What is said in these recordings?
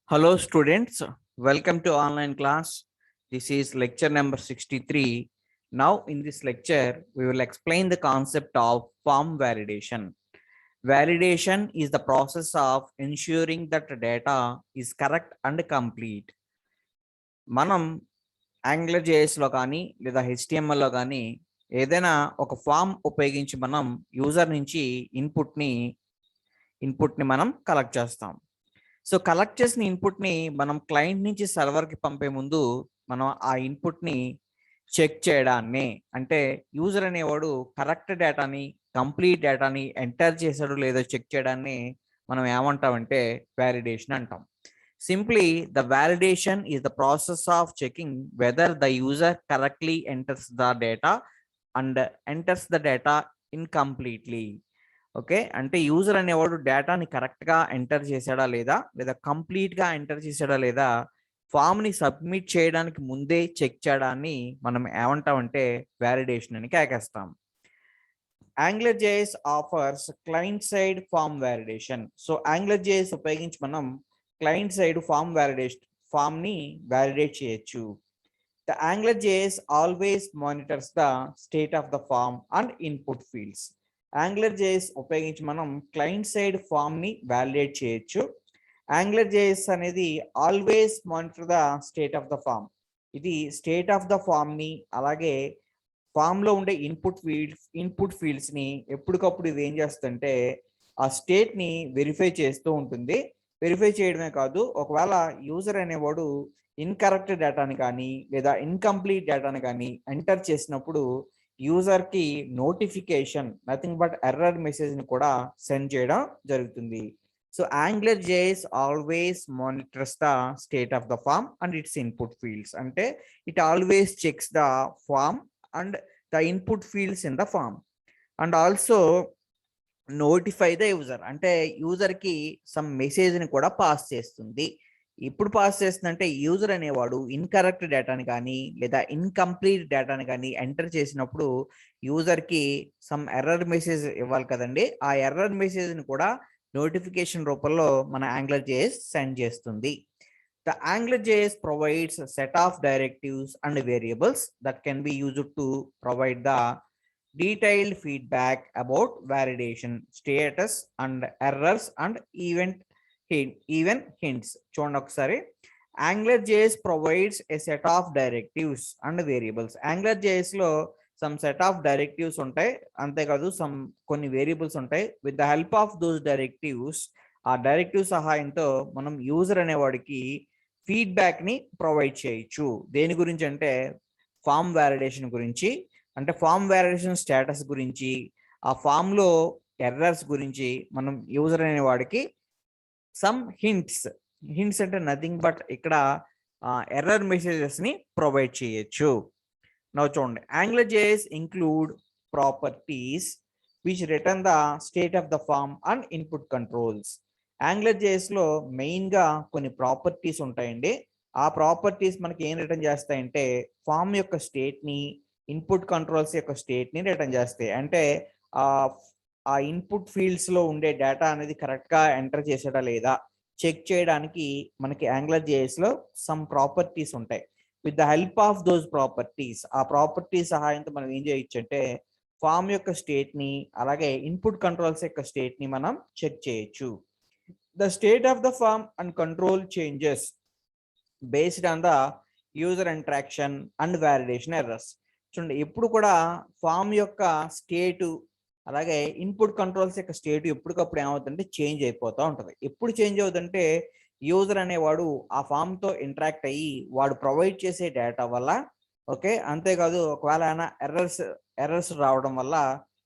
Hello students, welcome to online class. This is lecture number 63. Now in this lecture, we will explain the concept of form validation. Validation is the process of ensuring that data is correct and complete. మనం AngularJS లో కానీ లేదా HTML లో కానీ ఏదైనా ఒక form ఉపయోగించి మనం యూజర్ నుంచి ఇన్పుట్ని మనం కలెక్ట్ చేస్తాం. సో కలెక్ట్ చేసిన ఇన్పుట్ని మనం క్లయింట్ నుంచి సర్వర్కి పంపే ముందు మనం ఆ ఇన్పుట్ని చెక్ చేయడాన్ని, అంటే యూజర్ అనేవాడు కరెక్ట్ డేటాని కంప్లీట్ డేటాని ఎంటర్ చేశాడు లేదో చెక్ చేయడాన్ని మనం ఏమంటామంటే వ్యాలిడేషన్ అంటాం. Simply the validation is the process of checking whether the user correctly enters the data and enters the data incompletely. Okay, అంటే యూజర్ అనేవాడు డేటాని కరెక్ట్గా ఎంటర్ చేశాడా లేదా కంప్లీట్గా ఎంటర్ చేశాడా లేదా ఫామ్ని సబ్మిట్ చేయడానికి ముందే చెక్ చేయడాన్ని మనం ఏమంటామంటే వ్యాలిడేషన్ అని కేకేస్తాం. AngularJS offers client side form validation. So AngularJS ఉపయోగించి మనం క్లయింట్ సైడ్ ఫామ్ని వ్యాలిడేట్ చేయొచ్చు. The AngularJS always monitors the state of the form and input fields. AngularJS ఉపయోగించి మనం క్లయింట్ సైడ్ ఫామ్ని వ్యాలిడేట్ చేయొచ్చు. AngularJS అనేది always monitor the state of the form. ఇది స్టేట్ ఆఫ్ ద ఫామ్ని అలాగే ఫామ్లో ఉండే ఇన్పుట్ ఫీల్డ్స్ని ఎప్పటికప్పుడు ఇది ఏం చేస్తుందంటే ఆ స్టేట్ని వెరిఫై చేస్తూ ఉంటుంది. వెరిఫై చేయడమే కాదు, ఒకవేళ యూజర్ అనేవాడు ఇన్కరెక్ట్ డేటాని కానీ లేదా ఇన్కంప్లీట్ డేటాని కానీ ఎంటర్ చేసినప్పుడు యూజర్కి నోటిఫికేషన్ నథింగ్ బట్ ఎర్రర్ మెసేజ్ని కూడా సెండ్ చేయడం జరుగుతుంది. So AngularJS always monitors the state of the form and its input fields. అంటే it always checks the form and the input fields in the form and also notify the user. అంటే యూజర్కి some మెసేజ్ని కూడా pass చేస్తుంది. ఇప్పుడు pass చేస్తుందంటే user అనేవాడు incorrect డేటాని కానీ లేదా ఇన్కంప్లీట్ డేటాని కానీ ఎంటర్ చేసినప్పుడు యూజర్కి సమ్ ఎర్రర్ మెసేజ్ ఇవ్వాలి కదండి. ఆ ఎర్రర్ మెసేజ్ని కూడా నోటిఫికేషన్ రూపంలో మన AngularJS సెండ్ చేస్తుంది. The AngularJS provides a set of directives and variables that can be used to provide the detailed feedback about validation status and errors and even hints. చూడండి ఒకసారి, AngularJS provides a set of directives and variables. AngularJS లో some set of directives ఉంటాయి, అంతేకాదు కొన్ని variables ఉంటాయి. With the help of those directives, ఆ directive సహాయంతో మనం యూజర్ అనేవాడికి ఫీడ్బ్యాక్ని ప్రొవైడ్ చేయొచ్చు. దేని గురించి అంటే ఫామ్ వ్యాలిడేషన్ గురించి, అంటే ఫామ్ వ్యాలిడేషన్ స్టేటస్ గురించి, ఆ ఫామ్లో ఎర్రర్స్ గురించి మనం యూజర్ అనేవాడికి సమ్ హింట్స్ అంటే నథింగ్ బట్ ఇక్కడ ఎర్రర్ మెసేజెస్ని ప్రొవైడ్ చేయొచ్చు. నౌ చూడండి, AngularJS include properties which return the state of the form and input controls. AngularJS లో మెయిన్గా కొన్ని ప్రాపర్టీస్ ఉంటాయండి. ఆ ప్రాపర్టీస్ మనకి ఏం రిటర్న్ చేస్తాయంటే ఫామ్ యొక్క స్టేట్ని, ఇన్పుట్ కంట్రోల్స్ యొక్క స్టేట్ని రిటర్న్ చేస్తాయి. అంటే ఆ ఇన్పుట్ ఫీల్డ్స్లో ఉండే డేటా అనేది కరెక్ట్గా ఎంటర్ చేసాడా లేదా చెక్ చేయడానికి మనకి AngularJSలో సమ్ ప్రాపర్టీస్ ఉంటాయి. With the help of those properties, ఆ ప్రాపర్టీస్ సహాయంతో మనం ఏం చేయొచ్చు అంటే ఫామ్ యొక్క స్టేట్ని అలాగే ఇన్పుట్ కంట్రోల్స్ యొక్క స్టేట్ని మనం చెక్ చేయొచ్చు. The state of the form and control changes based on the user interaction and validation errors. చూడండి, ఎప్పుడు కూడా ఫామ్ యొక్క స్టేటు అలాగే ఇన్పుట్ కంట్రోల్స్ యొక్క స్టేట్ ఎప్పటికప్పుడు ఏమవుతుందంటే చేంజ్ అయిపోతూ ఉంటుంది. ఎప్పుడు చేంజ్ అవుతుందంటే యూజర్ అనేవాడు ఆ ఫామ్తో ఇంటరాక్ట్ అయ్యి వాడు ప్రొవైడ్ చేసే డేటా వల్ల. ఓకే, అంతేకాదు ఒకవేళ ఏమైనా ఎర్రర్స్ రావడం వల్ల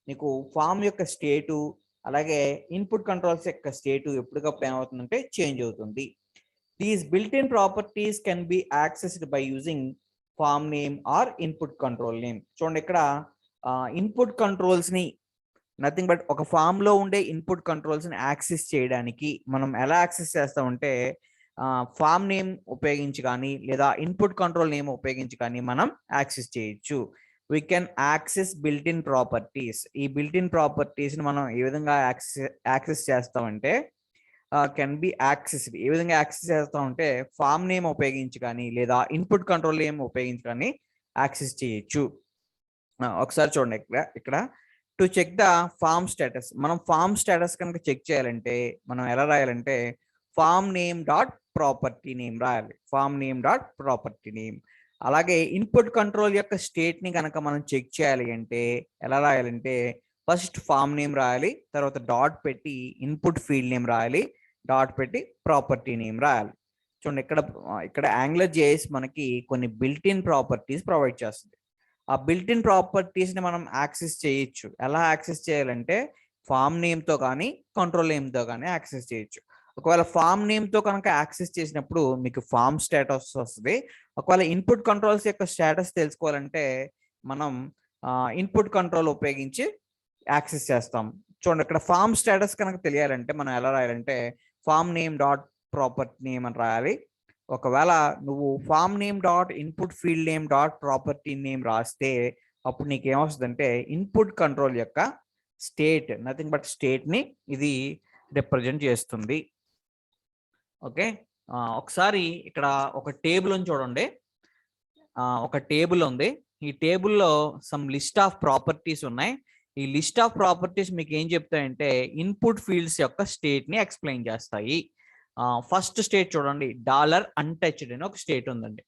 నీకు ఫామ్ యొక్క స్టేటు అలాగే ఇన్పుట్ కంట్రోల్స్ యొక్క స్టేటు ఎప్పటికప్పుడు ఏమవుతుందంటే చేంజ్ అవుతుంది. These built in properties can be accessed by using form name or input control name. చూడండి, ఇక్కడ ఇన్పుట్ కంట్రోల్స్ని నథింగ్ బట్ ఒక ఫామ్లో ఉండే ఇన్పుట్ కంట్రోల్స్ని యాక్సెస్ చేయడానికి మనం ఎలా యాక్సెస్ చేస్తామంటే ఫామ్ నేమ్ ఉపయోగించి కానీ లేదా ఇన్పుట్ కంట్రోల్ నేమ్ ఉపయోగించి కానీ మనం యాక్సెస్ చేయొచ్చు. We can access built in properties. ఈ బిల్ట్ ఇన్ ప్రాపర్టీస్ని మనం ఏ విధంగా యాక్సెస్ చేస్తామంటే కెన్ బి యాక్సెస్డ్. ఏ విధంగా యాక్సెస్ చేస్తాం అంటే ఫామ్ నేమ్ ఉపయోగించి కానీ లేదా ఇన్పుట్ కంట్రోల్ నేమ్ ఉపయోగించి కానీ యాక్సెస్ చేయొచ్చు. ఒకసారి చూడండి ఇక్కడ to check the form status. మనం ఫామ్ స్టేటస్ కనుక చెక్ చేయాలంటే మనం ఎలా రాయాలంటే form name dot property name రాయాలి. Form name dot property name. అలాగే ఇన్పుట్ కంట్రోల్ యొక్క స్టేట్ ని కనుక మనం చెక్ చేయాలి అంటే ఎలా రాయాలంటే ఫస్ట్ ఫామ్ నేమ్ రాయాలి, తర్వాత డాట్ పెట్టి ఇన్పుట్ ఫీల్డ్ నేమ్ రాయాలి, డాట్ పెట్టి ప్రాపర్టీ నేమ్ రాయాలి. చూడండి ఇక్కడ యాంగులర్ జేఎస్ మనకి కొన్ని బిల్ట్ ఇన్ ప్రాపర్టీస్ ప్రొవైడ్ చేస్తుంది. ఆ బిల్ట్ ఇన్ ప్రాపర్టీస్ ని మనం యాక్సెస్ చేయొచ్చు. ఎలా యాక్సెస్ చేయాలంటే ఫామ్ నేమ్ తో కానీ కంట్రోల్ నేమ్ తో కానీ యాక్సెస్ చేయొచ్చు. ఒకవేళ ఫామ్ నేమ్ తో కనుక యాక్సెస్ చేసినప్పుడు మీకు ఫామ్ స్టేటస్ వస్తుంది. ఒకవేళ ఇన్పుట్ కంట్రోల్స్ యొక్క స్టేటస్ తెలుసుకోవాలంటే మనం ఇన్పుట్ కంట్రోల్ ఉపయోగించి యాక్సెస్ చేస్తాం. చూడండి ఇక్కడ ఫామ్ స్టేటస్ కనుక తెలియాలంటే మనం ఎలా రాయాలంటే form name dot property name అని రాయాలి. ఒకవేళ నువ్వు form name dot input field name dot property name రాస్తే అప్పుడు నీకు ఏమొస్తుందంటే ఇన్పుట్ కంట్రోల్ యొక్క స్టేట్, నథింగ్ బట్ స్టేట్ ని ఇది రిప్రజెంట్ చేస్తుంది. ఓకే, ఒకసారి ఇక్కడ ఒక టేబుల్ అని చూడండి. ఒక టేబుల్ ఉంది. ఈ టేబుల్లో సమ్ లిస్ట్ ఆఫ్ ప్రాపర్టీస్ ఉన్నాయి. ఈ లిస్ట్ ఆఫ్ ప్రాపర్టీస్ మీకు ఏం చెప్తాయంటే ఇన్పుట్ ఫీల్డ్స్ యొక్క స్టేట్ ని ఎక్స్ప్లెయిన్ చేస్తాయి. ఫస్ట్ స్టేట్ చూడండి, డాలర్ అన్టచ్డ్ అని ఒక స్టేట్ ఉందండి.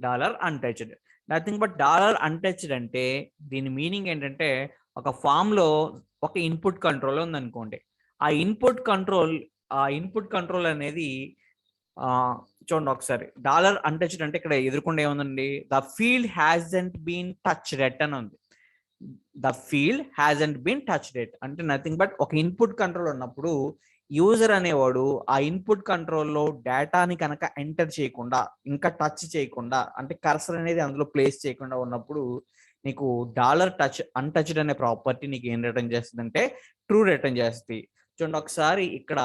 Dollar untouched, nothing but dollar untouched అంటే దీని మీనింగ్ ఏంటంటే ఒక ఫామ్ లో ఒక ఇన్పుట్ కంట్రోల్ ఉందనుకోండి. ఆ ఇన్పుట్ కంట్రోల్ అనేది చూడండి ఒకసారి, డాలర్ అన్టచ్డ్ అంటే ఇక్కడ ఎదుర్కొండే ఏముందండి, the field hasn't been touched yet అని ఉంది. The field hasn't been touched yet అంటే నథింగ్ బట్ ఒక ఇన్పుట్ కంట్రోల్ ఉన్నప్పుడు యూజర్ అనేవాడు ఆ ఇన్పుట్ కంట్రోల్లో డేటాని కనుక ఎంటర్ చేయకుండా, ఇంకా టచ్ చేయకుండా, అంటే కర్సర్ అనేది అందులో ప్లేస్ చేయకుండా ఉన్నప్పుడు నీకు డాలర్ అన్టచ్డ్ అనే ప్రాపర్టీ నీకు ఏం రిటర్న్ చేస్తుంది అంటే ట్రూ రిటర్న్ చేస్తుంది. చూడండి ఒకసారి ఇక్కడ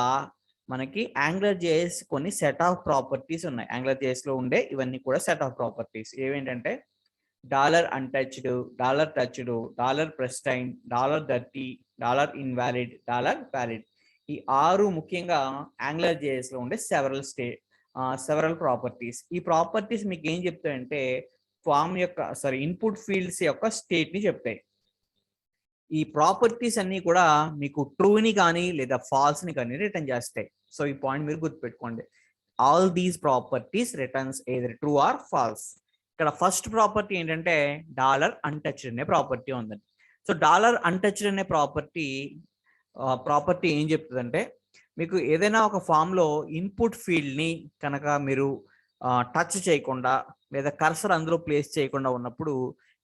మనకి యాంగులర్ జేఎస్ కొన్ని సెట్ ఆఫ్ ప్రాపర్టీస్ ఉన్నాయి. యాంగులర్ జేఎస్ లో ఉండే ఇవన్నీ కూడా సెట్ ఆఫ్ ప్రాపర్టీస్ ఏవేంటంటే dollar untouched, dollar touched, dollar pristine, dollar dirty, dollar invalid, dollar valid. ఈ 6 ముఖ్యంగా యాంగులర్ జేఎస్ లో ఉండే సెవరల్ ప్రాపర్టీస్. ఈ ప్రాపర్టీస్ మీకు ఏం చెప్తాయంటే ఇన్పుట్ ఫీల్డ్స్ యొక్క స్టేట్ ని చెప్తాయి. ఈ ప్రాపర్టీస్ అన్ని కూడా మీకు ట్రూని కానీ లేదా ఫాల్స్ ని కానీ రిటర్న్ చేస్తాయి. సో ఈ పాయింట్ మీరు గుర్తుపెట్టుకోండి. All these properties returns either true or false. ఇక్కడ ఫస్ట్ ప్రాపర్టీ ఏంటంటే డాలర్ అన్టచ్డ్ అనే ప్రాపర్టీ ఉందండి. సో డాలర్ అన్టచ్డ్ అనే ప్రాపర్టీ ఏం చెప్తుందంటే మీకు ఏదైనా ఒక ఫామ్ లో ఇన్పుట్ ఫీల్డ్ ని కనుక మీరు టచ్ చేయకుండా లేదా కర్సర్ అందులో ప్లేస్ చేయకుండా ఉన్నప్పుడు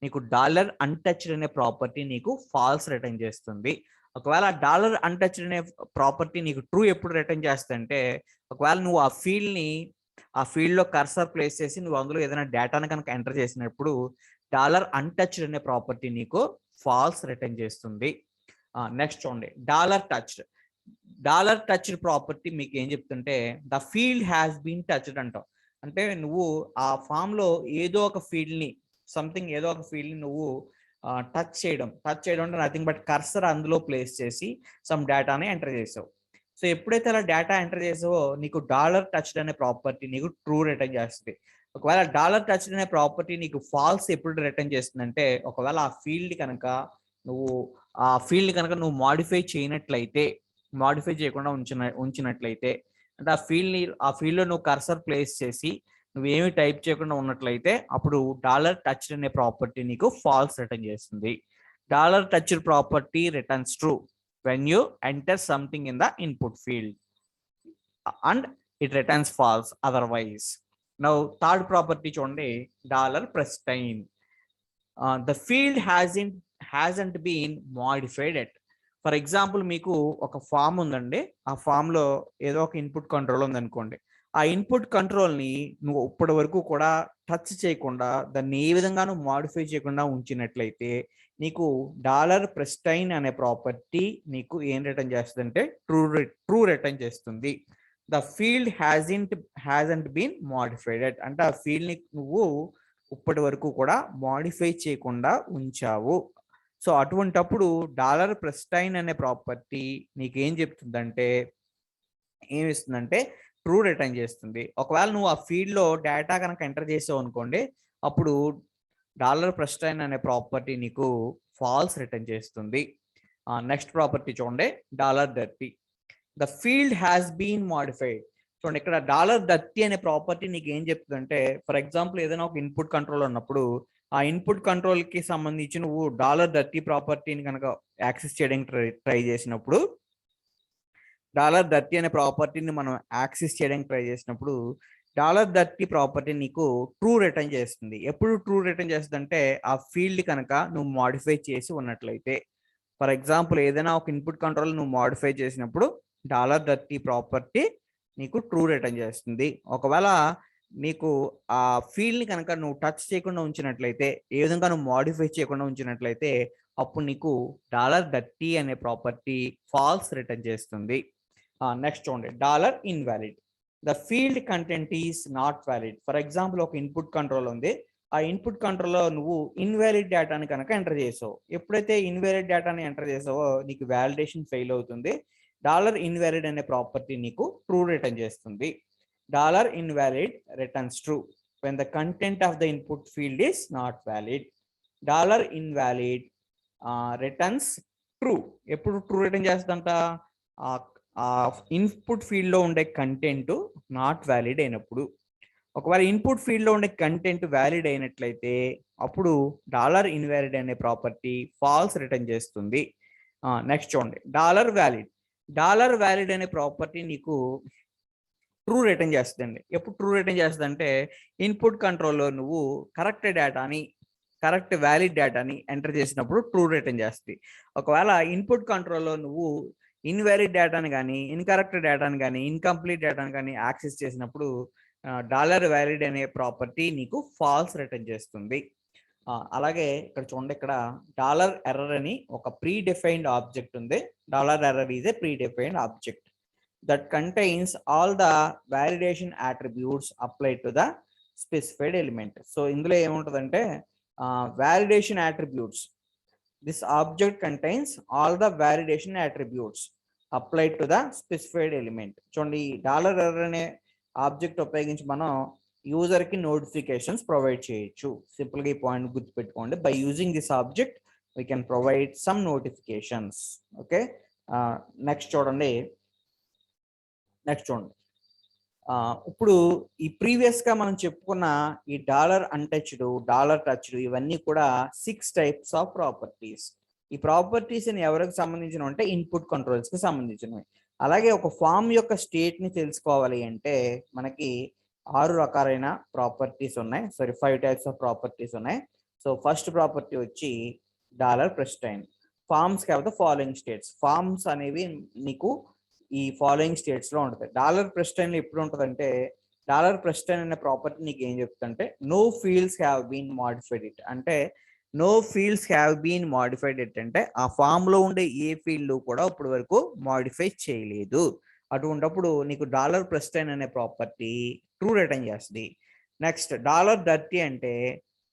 నీకు డాలర్ అన్టచ్డ్ అనే ప్రాపర్టీ నీకు ఫాల్స్ రిటర్న్ చేస్తుంది. ఒకవేళ డాలర్ అన్టచ్డ్ అనే ప్రాపర్టీ నీకు ట్రూ ఎప్పుడు రిటర్న్ చేస్తుందంటే ఒకవేళ నువ్వు ఆ ఫీల్డ్ లో కర్సర్ ప్లేస్ చేసి నువ్వు అందులో ఏదైనా డేటాను కనుక ఎంటర్ చేసినప్పుడు డాలర్ అన్టచ్డ్ అనే ప్రాపర్టీ నీకు ఫాల్స్ రిటర్న్ చేస్తుంది. నెక్స్ట్ చూడండి, డాలర్ టచ్డ్ ప్రాపర్టీ మీకు ఏం చెప్తుంటే the field has been touched అంటావు. అంటే నువ్వు ఆ ఫామ్ లో ఏదో ఒక ఫీల్డ్ ని నువ్వు టచ్ చేయడం అంటే నథింగ్ బట్ కర్సర్ అందులో ప్లేస్ చేసి సమ్ డేటాని ఎంటర్ చేసావు. సో ఎప్పుడైతే అలా డేటా ఎంటర్ చేసావో నీకు డాలర్ టచ్డ్ అనే ప్రాపర్టీ నీకు ట్రూ రిటర్న్ చేస్తుంది. ఒకవేళ డాలర్ టచ్డ్ అనే ప్రాపర్టీ నీకు ఫాల్స్ ఎప్పుడు రిటర్న్ చేస్తుందంటే ఒకవేళ ఆ ఫీల్డ్ కనుక నువ్వు మాడిఫై చేయకుండా ఉంచినట్లయితే అంటే ఆ ఫీల్డ్ లో నువ్వు కర్సర్ ప్లేస్ చేసి నువ్వేమి టైప్ చేయకుండా ఉన్నట్లయితే అప్పుడు డాలర్ టచ్డ్ అనే ప్రాపర్టీ నీకు ఫాల్స్ రిటర్న్ చేస్తుంది. Dollar touched property returns true when you enter something in the input field and it returns false otherwise. Now third property చూడండి, dollar pristine. The field hasn't been modified yet. For example మీకు ఒక form ఉందండి. ఆ form లో ఏదో ఒక input control ఉందనుకోండి. ఆ ఇన్పుట్ కంట్రోల్ ని నువ్వు ఇప్పటి వరకు కూడా టచ్ చేయకుండా దాన్ని ఏ విధంగానూ మాడిఫై చేయకుండా ఉంచినట్లయితే నీకు డాలర్ ప్రెస్టైన్ అనే ప్రాపర్టీ నీకు ఏం రిటర్న్ చేస్తుంది అంటే ట్రూ రిటర్న్ చేస్తుంది. The field hasn't been modified అంటే ఆ ఫీల్డ్ ని నువ్వు ఇప్పటి వరకు కూడా మాడిఫై చేయకుండా ఉంచావు. సో అటువంటప్పుడు డాలర్ ప్రెస్టైన్ అనే ప్రాపర్టీ నీకేం చెప్తుందంటే ఏమి ఇస్తుందంటే ట్రూ రిటర్న్ చేస్తుంది. ఒకవేళ నువ్వు ఆ ఫీల్డ్లో డేటా కనుక ఎంటర్ చేసావు అనుకోండి, అప్పుడు $prestine అనే ప్రాపర్టీ నీకు ఫాల్స్ రిటర్న్ చేస్తుంది. నెక్స్ట్ ప్రాపర్టీ చూడండి, $30. The field has been modified. చూడండి ఇక్కడ $30 అనే ప్రాపర్టీ నీకు ఏం చెప్తుందంటే, ఫర్ ఎగ్జాంపుల్ ఏదైనా ఒక ఇన్పుట్ కంట్రోల్ ఉన్నప్పుడు ఆ ఇన్పుట్ కంట్రోల్ కి సంబంధించి నువ్వు $30 ప్రాపర్టీని కనుక యాక్సెస్ చేయడానికి ట్రై చేసినప్పుడు, $30 అనే ప్రాపర్టీని మనం యాక్సెస్ చేయడానికి ట్రై చేసినప్పుడు $30 ప్రాపర్టీ నీకు ట్రూ రిటర్న్ చేస్తుంది. ఎప్పుడు ట్రూ రిటర్న్ చేస్తుంది అంటే ఆ ఫీల్డ్ కనుక నువ్వు మాడిఫై చేసి ఉన్నట్లయితే. ఫర్ ఎగ్జాంపుల్ ఏదైనా ఒక ఇన్పుట్ కంట్రోల్ నువ్వు మాడిఫై చేసినప్పుడు $30 ప్రాపర్టీ నీకు ట్రూ రిటర్న్ చేస్తుంది. ఒకవేళ నీకు ఆ ఫీల్డ్ని కనుక నువ్వు టచ్ చేయకుండా ఉంచినట్లయితే, ఏ విధంగా నువ్వు మాడిఫై చేయకుండా ఉంచినట్లయితే, అప్పుడు నీకు $30 అనే ప్రాపర్టీ ఫాల్స్ రిటర్న్ చేస్తుంది. నెక్స్ట్ చూడండి, $invalid. The field content is not valid. For example ఒక ఇన్పుట్ కంట్రోల్ ఉంది, ఆ ఇన్పుట్ కంట్రోల్లో నువ్వు ఇన్వాలిడ్ డేటాని కనుక ఎంటర్ చేసావు. ఎప్పుడైతే ఇన్వాలిడ్ డేటాని ఎంటర్ చేసావో నీకు వ్యాలిడేషన్ ఫెయిల్ అవుతుంది. $invalid అనే ప్రాపర్టీ నీకు ట్రూ రిటర్న్ చేస్తుంది. $invalid returns true when the content of the input field is not valid. $invalid returns true. ఎప్పుడు ట్రూ రిటర్న్ చేస్తుందంట, ఇన్పుట్ ఫీల్డ్ లో ఉండే కంటెంట్ నాట్ వ్యాలిడ్ అయినప్పుడు. ఒకవేళ ఇన్పుట్ ఫీల్డ్ లో ఉండే కంటెంట్ వ్యాలిడ్ అయినట్లయితే అప్పుడు $invalid అనే ప్రాపర్టీ ఫాల్స్ రిటర్న్ చేస్తుంది. నెక్స్ట్ చూడండి, $valid అనే ప్రాపర్టీ నీకు ట్రూ రిటర్న్ చేస్తుందండి. ఎప్పుడు ట్రూ రిటర్న్ చేస్తుంది అంటే ఇన్పుట్ కంట్రోల్లో నువ్వు కరెక్ట్ వ్యాలిడ్ డేటాని ఎంటర్ చేసినప్పుడు ట్రూ రిటర్న్ చేస్తుంది. ఒకవేళ ఇన్పుట్ కంట్రోల్లో నువ్వు ఇన్వాలిడ్ డేటాని కానీ, ఇన్కరెక్ట్ డేటాని కానీ, ఇన్కంప్లీట్ డేటాని కానీ యాక్సెస్ చేసినప్పుడు $valid అనే ప్రాపర్టీ నీకు ఫాల్స్ రిటర్న్ చేస్తుంది. అలాగే ఇక్కడ చూడండి, ఇక్కడ $error అని ఒక ప్రీ డిఫైన్డ్ ఆబ్జెక్ట్ ఉంది. $error is a pre defined object that contains all the validation attributes applied to the specified element. So ఇందులో ఏముంటుందంటే validation attributes. This object contains all the validation attributes applied to the specified element. చూడండి, $error అనే object ఉపయోగించి మనం user కి notifications provide చేయొచ్చు. Simple గా ఈ పాయింట్ గుర్తుపెట్టుకోండి. By using this object we can provide some notifications. Okay, next చూడండి. ఇప్పుడు ఈ ప్రీవియస్ గా మనం చెప్పుకున్న ఈ $అన్టచ్డ్, $టచ్డ్ ఇవన్నీ కూడా 6 టైప్స్ ఆఫ్ ప్రాపర్టీస్. ఈ ప్రాపర్టీస్ ఎవరికి సంబంధించినవి అంటే ఇన్పుట్ కంట్రోల్స్ కి సంబంధించినవి. అలాగే ఒక ఫామ్ యొక్క స్టేట్ ని తెలుసుకోవాలి అంటే మనకి 6 రకాలైన ప్రాపర్టీస్ ఉన్నాయి. 5 టైప్స్ ఆఫ్ ప్రాపర్టీస్ ఉన్నాయి. సో ఫస్ట్ ప్రాపర్టీ వచ్చి $prestine. Forms have the following states. Forms అనేవి నీకు ఈ ఫాలోయింగ్ స్టేట్స్ లో ఉంటుంది. $prestine ఎప్పుడు ఉంటుంది అంటే $prestine అనే ప్రాపర్టీ నీకు ఏం చెప్తుందంటే no fields have been modified it. అంటే no fields have been modified it అంటే ఆ ఫామ్ లో ఉండే ఏ ఫీల్డ్ కూడా ఇప్పటి వరకు మాడిఫై చేయలేదు. అటువంటిప్పుడు నీకు $prestine అనే ప్రాపర్టీ ట్రూ రిటర్న్ చేస్తుంది. నెక్స్ట్ $30 అంటే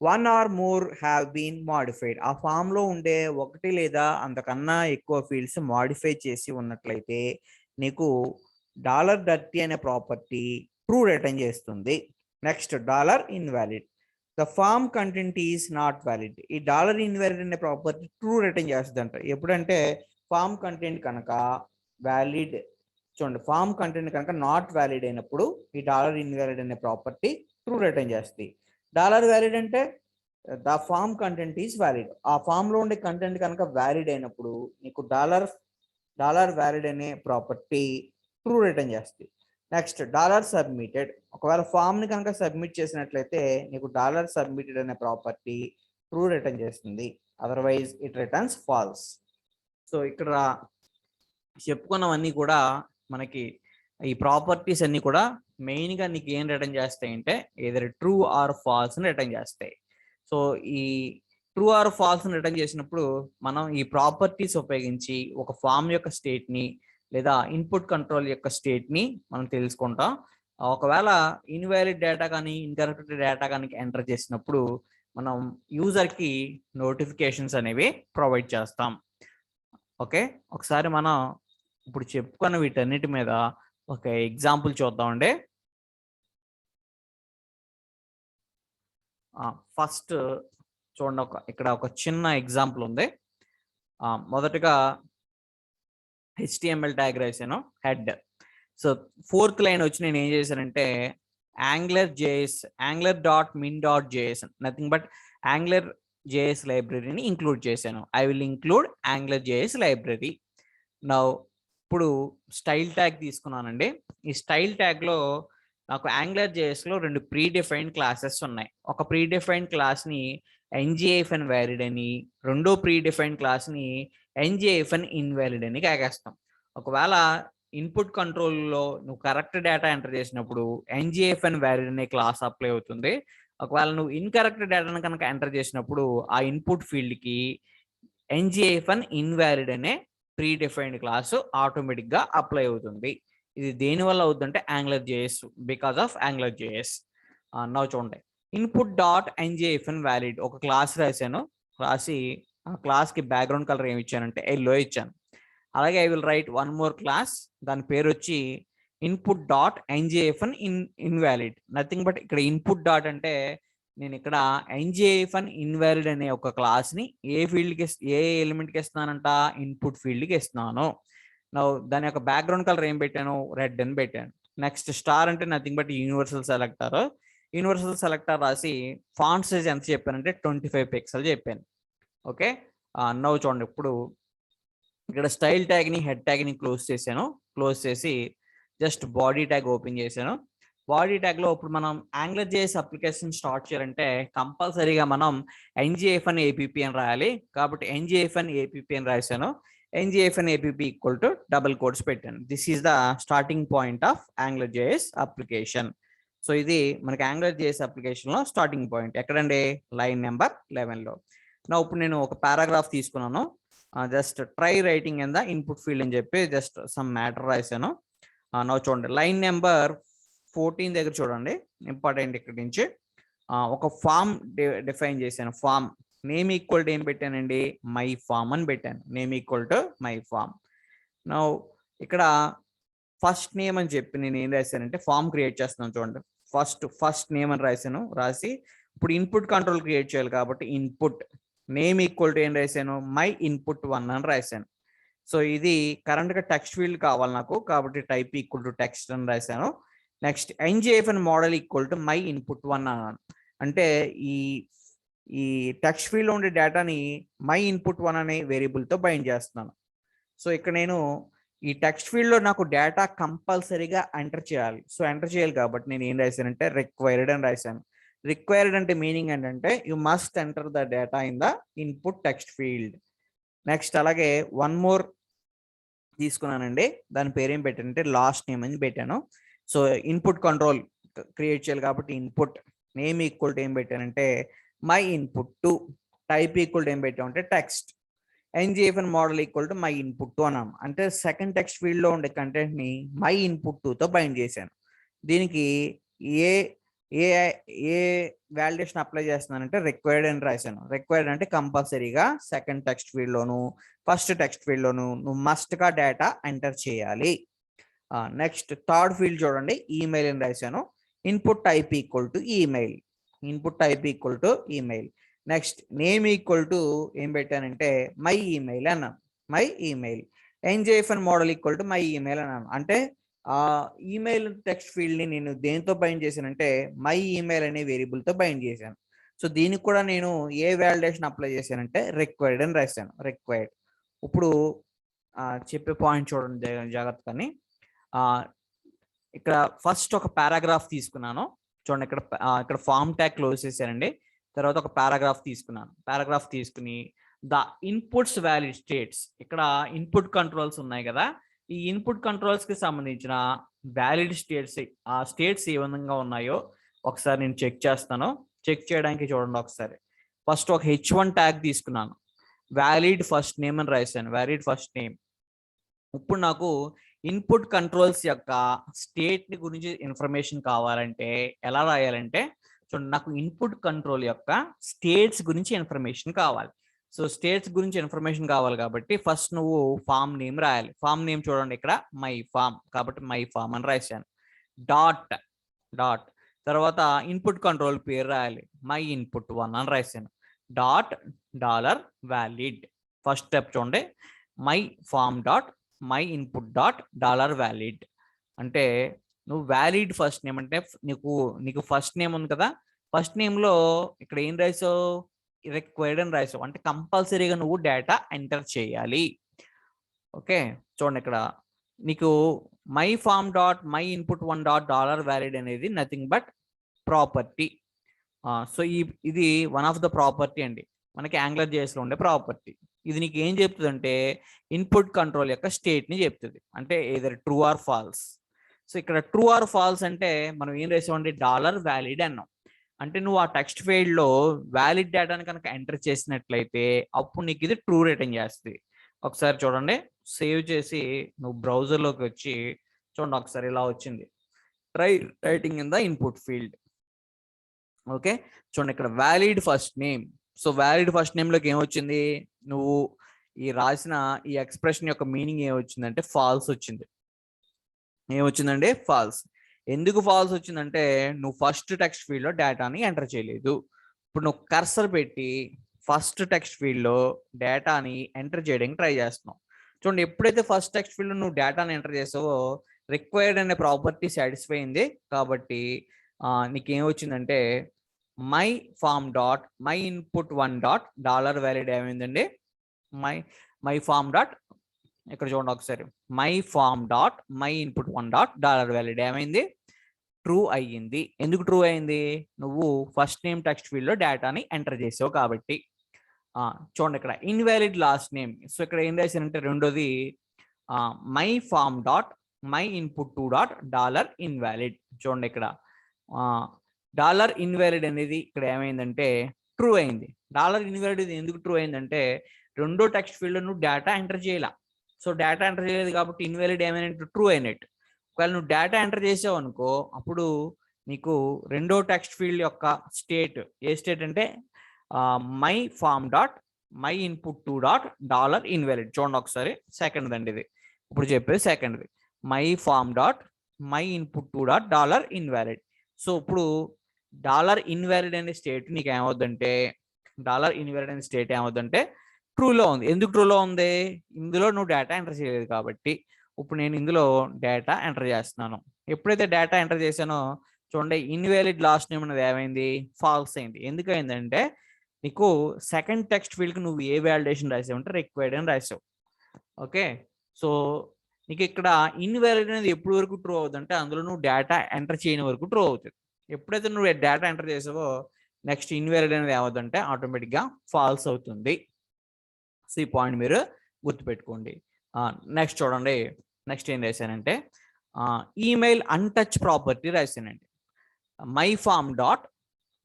1 or more have been modified. ఆ ఫామ్ లో ఉండే 1 లేదా అంతకన్నా ఎక్కువ ఫీల్డ్స్ మాడిఫై చేసి ఉన్నట్లయితే నీకు $30 అనే ప్రాపర్టీ ట్రూ రిటర్న్ చేస్తుంది. Next $invalid. The form content is not valid. ఈ $invalid అనే ప్రాపర్టీ ట్రూ రిటర్న్ చేస్తుంది అంట. ఎప్పుడంటే ఫామ్ కంటెంట్ కనుక వ్యాలిడ్, చూడండి, ఫామ్ కంటెంట్ కనుక నాట్ వ్యాలిడ్ అయినప్పుడు ఈ $invalid అనే ప్రాపర్టీ ట్రూ రిటర్న్ చేస్తుంది. $valid అంటే the form content is valid. ఆ ఫామ్ లో ఉండే కంటెంట్ కనుక వ్యాలిడ్ అయినప్పుడు నీకు $valid అనే ప్రాపర్టీ ట్రూ రిటర్న్ చేస్తుంది. Next $submitted. ఒకవేళ ఫామ్ ని కనుక సబ్మిట్ చేసినట్లయితే నీకు $submitted అనే ప్రాపర్టీ ట్రూ రిటర్న్ చేస్తుంది. Otherwise it returns falls. So ఇక్కడ చెప్పుకున్నవన్నీ కూడా మనకి ఈ ప్రాపర్టీస్ అన్ని కూడా మెయిన్ గా నీకు ఏం రిటర్న్ చేస్తాయి అంటే ఏదైనా ట్రూ ఆర్ ఫాల్స్ ని రిటర్న్ చేస్తాయి. సో ఈ ట్రూ ఆర్ ఫాల్స్ రిటర్న్ చేసినప్పుడు మనం ఈ ప్రాపర్టీస్ ఉపయోగించి ఒక ఫామ్ యొక్క స్టేట్ ని లేదా ఇన్పుట్ కంట్రోల్ యొక్క స్టేట్ ని మనం తెలుసుకుంటాం. ఒకవేళ ఇన్వాలిడ్ డేటా కానీ ఇన్కరెక్ట్ డేటా కానీ ఎంటర్ చేసినప్పుడు మనం యూజర్ కి నోటిఫికేషన్స్ అనేవి ప్రొవైడ్ చేస్తాం. ఓకే, ఒకసారి మనం ఇప్పుడు చెప్పుకున్న వీటన్నిటి మీద ఓకే, ఎగ్జాంపుల్ చూద్దామండి. ఫస్ట్ చూడండి, ఇక్కడ ఒక చిన్న ఎగ్జాంపుల్ ఉంది. మొదటగా HTML ట్యాగ్ రాశాను, హెడ్. సో 4th లైన్ వచ్చి నేను ఏం చేశానంటే angular.min.js, నథింగ్ బట్ AngularJS లైబ్రరీని ఇంక్లూడ్ చేశాను. I will include AngularJS library. Now ఇప్పుడు స్టైల్ ట్యాగ్ తీసుకున్నానండి. ఈ స్టైల్ ట్యాగ్ లో నాకు AngularJS లో 2 ప్రీ డిఫైన్డ్ క్లాసెస్ ఉన్నాయి. ఒక ప్రీ డిఫైన్డ్ క్లాస్ ని ng-valid అని, రెండో ప్రీ డిఫైన్డ్ క్లాస్ ని ng-invalid అని కాకేస్తాం. ఒకవేళ ఇన్పుట్ కంట్రోల్లో నువ్వు కరెక్ట్ డేటా ఎంటర్ చేసినప్పుడు ng-valid అనే క్లాస్ అప్లై అవుతుంది. ఒకవేళ నువ్వు ఇన్కరెక్ట్ డేటాను కనుక ఎంటర్ చేసినప్పుడు ఆ ఇన్పుట్ ఫీల్డ్ కి ng-invalid అనే ప్రీ డిఫైన్డ్ క్లాస్ ఆటోమేటిక్ గా అప్లై అవుతుంది. ఇది దేని వల్ల అవుతుందంటే AngularJS, because of AngularJS. Now చూడండి, input.ng-valid ఒక క్లాస్ రాశాను. రాసి ఆ క్లాస్ కి బ్యాక్గ్రౌండ్ కలర్ ఏమి ఇచ్చానంటే ఎల్లో ఇచ్చాను. అలాగే I will write one more class, దాని పేరు వచ్చి input.ng-invalid, నథింగ్ బట్ ఇక్కడ ఇన్పుట్ డాట్ అంటే నేను ఇక్కడ ng-invalid అనే ఒక క్లాస్ ని ఏ ఎలిమెంట్ కి ఇస్తున్నానంట, ఇన్పుట్ ఫీల్డ్ కి ఇస్తున్నాను. దాని యొక్క బ్యాక్గ్రౌండ్ కలర్ ఏం పెట్టాను, రెడ్ అని పెట్టాను. నెక్స్ట్ స్టార్ అంటే నథింగ్ బట్ యూనివర్సల్ సెలెక్టర్ రాసి ఫాంట్ సైజ్ ఎంత చెప్పానంటే 25 పిక్సెల్ చెప్పాను. ఓకే, నవ్వు చూడండి, ఇప్పుడు ఇక్కడ స్టైల్ ట్యాగ్ ని హెడ్ ట్యాగ్ ని క్లోజ్ చేసి జస్ట్ బాడీ ట్యాగ్ ఓపెన్ చేశాను. బాడీ ట్యాగ్ లో ఇప్పుడు మనం AngularJS అప్లికేషన్ స్టార్ట్ చేయాలంటే కంపల్సరీగా మనం ngApp అని రాయాలి. కాబట్టి ngApp అని రాశాను. ngApp equal to double quotes పెట్టాను. This is the starting point of AngularJS application. So ఇది మనకి AngularJS అప్లికేషన్ లో స్టార్టింగ్ పాయింట్ ఎక్కడండి, లైన్ నెంబర్ 11 లో. ఇప్పుడు నేను ఒక పారాగ్రాఫ్ తీసుకున్నాను. Just try writing in the input field అని చెప్పి జస్ట్ సమ్ మ్యాటర్ రాశాను. చూడండి, లైన్ నెంబర్ 14 దగ్గర చూడండి, ఇంపార్టెంట్. ఇక్కడ నుంచి ఒక ఫామ్ డిఫైన్ చేశాను. ఫామ్ నేమ్ ఈక్వల్ టు ఏం పెట్టానండి, మై ఫామ్ అని పెట్టాను. Name equal to my form. Now ఇక్కడ ఫస్ట్ నేమ్ అని చెప్పి నేను ఏం రాశానంటే ఫామ్ క్రియేట్ చేస్తున్నాను. చూడండి, ఫస్ట్ నేమ్ అని రాశాను. రాసి ఇప్పుడు ఇన్పుట్ కంట్రోల్ క్రియేట్ చేయాలి కాబట్టి ఇన్పుట్ నేమ్ ఈక్వల్ టు ఏం రాశాను, మై ఇన్పుట్ 1 అని రాశాను. సో ఇది కరెంట్ గా టెక్స్ట్ ఫీల్డ్ కావాలి నాకు, కాబట్టి టైప్ ఈక్వల్ టు టెక్స్ట్ అని రాశాను. Next ngApp model equal to my input 1 అన్నాను. అంటే ఈ టెక్స్ట్ ఫీల్డ్ లో ఉండే డేటాని మై ఇన్పుట్ 1 అనే వేరియబుల్ తో బైండ్ చేస్తున్నాను. సో ఇక్కడ నేను ఈ టెక్స్ట్ ఫీల్డ్ లో నాకు డేటా కంపల్సరీగా ఎంటర్ చేయాలి. సో ఎంటర్ చేయాలి కాబట్టి నేను ఏం రాశానంటే రిక్వైర్డ్ అని రాశాను. రిక్వైర్డ్ అంటే మీనింగ్ ఏంటంటే you must enter the data in the input text field. Next అలాగే వన్ మోర్ తీసుకున్నానండి, దాని పేరు ఏం పెట్టానంటే లాస్ట్ నేమ్ అని పెట్టాను. సో ఇన్పుట్ కంట్రోల్ క్రియేట్ చేయాలి కాబట్టి ఇన్పుట్ నేమ్ ఈక్వల్ టు ఏం పెట్టానంటే my input 2, type equal to ఏం పెట్టామంటే text, ngApp model equal to my input 2 అన్నాను. అంటే సెకండ్ టెక్స్ట్ ఫీల్డ్ లో ఉండే కంటెంట్ ని మై ఇన్పుట్ 2 తో బైండ్ చేశాను. దీనికి ఏ వాలిడేషన్ అప్లై చేస్తున్నానంటే రిక్వైర్డ్ అని రాశాను. రిక్వైర్డ్ అంటే కంపల్సరీగా సెకండ్ టెక్స్ట్ ఫీల్డ్ లోను ఫస్ట్ టెక్స్ట్ ఫీల్డ్ లోను నువ్వు మస్ట్ గా డేటా ఎంటర్ చేయాలి. నెక్స్ట్ థర్డ్ ఫీల్డ్ చూడండి, ఈమెయిల్ అని రాశాను. Input type equal to email, next name equal to ఏం పెట్టానంటే మై ఈమెయిల్ అన్నాను. My email ngApp model equal to my email అన్నాను. అంటే ఆ ఈమెయిల్ టెక్స్ట్ ఫీల్డ్ ని నేను దేనితో బైండ్ చేశానంటే మై ఈమెయిల్ అనే వేరియబుల్ తో బైండ్ చేశాను. సో దీనికి కూడా నేను ఏ వాలిడేషన్ అప్లై చేశానంటే రిక్వైర్డ్ అని రాశాను. రిక్వైర్డ్. ఇప్పుడు చెప్పే పాయింట్ చూడండి జాగ్రత్తని. ఇక్కడ ఫస్ట్ ఒక పారాగ్రాఫ్ తీసుకున్నాను. చూడండి, ఇక్కడ ఫామ్ ట్యాగ్ క్లోజ్ చేశానండి. తర్వాత ఒక పారాగ్రాఫ్ తీసుకుని ద ఇన్పుట్స్ వ్యాలిడ్ స్టేట్స్, ఇక్కడ ఇన్పుట్ కంట్రోల్స్ ఉన్నాయి కదా, ఈ ఇన్పుట్ కంట్రోల్స్ కి సంబంధించిన వ్యాలిడ్ స్టేట్స్, ఆ స్టేట్స్ ఏ విధంగా ఉన్నాయో ఒకసారి నేను చెక్ చేస్తాను. చెక్ చేయడానికి చూడండి ఒకసారి. ఫస్ట్ ఒక h1 ట్యాగ్ తీసుకున్నాను, వ్యాలిడ్ ఫస్ట్ నేమ్ అని రాశాను. Valid first name. ఇప్పుడు నాకు ఇన్పుట్ కంట్రోల్స్ యొక్క స్టేట్ ని గురించి ఇన్ఫర్మేషన్ కావాలంటే ఎలా రాయాలంటే చూడండి, నాకు ఇన్పుట్ కంట్రోల్ యొక్క స్టేట్స్ గురించి ఇన్ఫర్మేషన్ కావాలి. సో స్టేట్స్ గురించి ఇన్ఫర్మేషన్ కావాలి కాబట్టి ఫస్ట్ నువ్వు ఫామ్ నేమ్ రాయాలి. ఫామ్ నేమ్ చూడండి ఇక్కడ మై ఫామ్, కాబట్టి మై ఫామ్ అని రాశాను. డాట్ డాట్ తర్వాత ఇన్పుట్ కంట్రోల్ పేరు రాయాలి. మై ఇన్పుట్ 1 అని రాశాను. Dot dollar valid. First step చూడండి, my form dot my input dot dollar valid. అంటే నువ్వు వ్యాలిడ్ ఫస్ట్ నేమ్ అంటే నీకు ఫస్ట్ నేమ్ ఉంది కదా, ఫస్ట్ నేమ్లో ఇక్కడ ఏం రాసావు, రిక్వైర్డ్ అని రాసావు. అంటే కంపల్సరీగా నువ్వు డేటా ఎంటర్ చేయాలి. ఓకే, చూడండి ఇక్కడ నీకు my form dot my input 1 dot dollar valid అనేది నథింగ్ బట్ ప్రాపర్టీ. సో ఇది వన్ ఆఫ్ ద ప్రాపర్టీ అండి, మనకి యాంగులర్ జేఎస్లో ఉండే ప్రాపర్టీ. ఇది నీకు ఏం చెప్తుంది అంటే ఇన్పుట్ కంట్రోల్ యొక్క స్టేట్ని చెప్తుంది, అంటే either true or false. So ఇక్కడ ట్రూ ఆర్ ఫాల్స్ అంటే మనం ఏం రాసామంటే డాలర్ వ్యాలిడ్ అన్నాం. అంటే నువ్వు ఆ టెక్స్ట్ ఫీల్డ్లో వ్యాలిడ్ డేటాని కనుక ఎంటర్ చేసినట్లయితే అప్పుడు నీకు ఇది ట్రూ రిటర్న్ చేస్తుంది. ఒకసారి చూడండి, సేవ్ చేసి నువ్వు బ్రౌజర్లోకి వచ్చి చూడండి, ఒకసారి ఇలా వచ్చింది, try writing in the input field. Okay, చూడండి ఇక్కడ వ్యాలిడ్ ఫస్ట్ నేమ్. సో వ్యాలిడ్ ఫస్ట్ నేమ్లోకి ఏమొచ్చింది, నువ్వు ఈ రాసిన ఈ ఎక్స్ప్రెషన్ యొక్క మీనింగ్ ఏమొచ్చిందంటే ఫాల్స్ వచ్చింది. ఏమొచ్చిందండి, ఫాల్స్. ఎందుకు ఫాల్స్ వచ్చిందంటే నువ్వు ఫస్ట్ టెక్స్ట్ ఫీల్డ్లో డేటాని ఎంటర్ చేయలేదు. ఇప్పుడు నువ్వు కర్సర్ పెట్టి ఫస్ట్ టెక్స్ట్ ఫీల్డ్లో డేటాని ఎంటర్ చేయడానికి ట్రై చేస్తున్నావు. చూడండి, ఎప్పుడైతే ఫస్ట్ టెక్స్ట్ ఫీల్డ్లో నువ్వు డేటాని ఎంటర్ చేసావో రిక్వైర్డ్ అనే ప్రాపర్టీ సాటిస్ఫై అయింది. కాబట్టి నీకేమొచ్చిందంటే my form dot my input 1 dot dollar valid ఏమైందండి, మై ఫామ్ డాట్ ఇక్కడ చూడండి ఒకసారి, my form dot my input 1 dot dollar valid ఏమైంది, ట్రూ అయ్యింది. ఎందుకు ట్రూ అయింది, నువ్వు ఫస్ట్ నేమ్ టెక్స్ట్ ఫీల్డ్లో డేటాని ఎంటర్ చేసావు కాబట్టి. చూడండి ఇక్కడ ఇన్వాలిడ్ లాస్ట్ నేమ్. సో ఇక్కడ ఏం రాశానంటే రెండోది my form dot my input 2 dot dollar invalid. చూడండి ఇక్కడ డాలర్ ఇన్వాలిడ్ అనేది ఇక్కడ ఏమైందంటే ట్రూ అయింది. డాలర్ ఇన్వాలిడ్ ఎందుకు ట్రూ అయిందంటే రెండో టెక్స్ట్ ఫీల్డ్లో నువ్వు డేటా ఎంటర్ చేయాల. సో డేటా ఎంటర్ చేయలేదు కాబట్టి ఇన్వాలిడ్ ఏమైనట్టు ట్రూ అయినట్టు. ఒకవేళ నువ్వు డేటా ఎంటర్ చేసావు అనుకో అప్పుడు నీకు రెండో టెక్స్ట్ ఫీల్డ్ యొక్క స్టేట్ ఏ స్టేట్ అంటే my form dot my input 2 dot dollar invalid. చూడండి ఒకసారి, సెకండ్ దండి ఇది, ఇప్పుడు చెప్పేది సెకండ్ది, my form dot my input 2 dot dollar invalid. So ఇప్పుడు డాలర్ ఇన్వాలిడ్ అనే స్టేట్ నీకు ఏమవుద్దంటే ట్రూలో ఉంది. ఎందుకు ట్రూలో ఉంది, ఇందులో నువ్వు డేటా ఎంటర్ చేయలేదు కాబట్టి. ఇప్పుడు నేను ఇందులో డేటా ఎంటర్ చేస్తున్నాను. ఎప్పుడైతే డేటా ఎంటర్ చేశానో చూడండి ఇన్వాలిడ్ లాస్ట్ నేమ్ అనేది ఏమైంది, ఫాల్స్ అయింది. ఎందుకు అయిందంటే నీకు సెకండ్ టెక్స్ట్ ఫీల్డ్కి నువ్వు ఏ వ్యాలిడేషన్ రాసావు అంటే రిక్వైర్డ్ అని రాసావు. ఓకే, సో నీకు ఇక్కడ ఇన్వాలిడ్ అనేది ఎప్పుడు వరకు ట్రూ అవుతుందంటే అందులో నువ్వు డేటా ఎంటర్ చేయని వరకు ట్రూ అవుతుంది. ఎప్పుడైతే నువ్వు డేటా ఎంటర్ చేసావో నెక్స్ట్ ఇన్వాలిడ్ అనేది ఏమవుతుందంటే ఆటోమేటిక్గా ఫాల్స్ అవుతుంది. సో ఈ పాయింట్ మీరు గుర్తుపెట్టుకోండి. నెక్స్ట్ చూడండి, నెక్స్ట్ ఏం రాశానంటే ఈమెయిల్ అన్టచ్ ప్రాపర్టీ రాశానండి. My form dot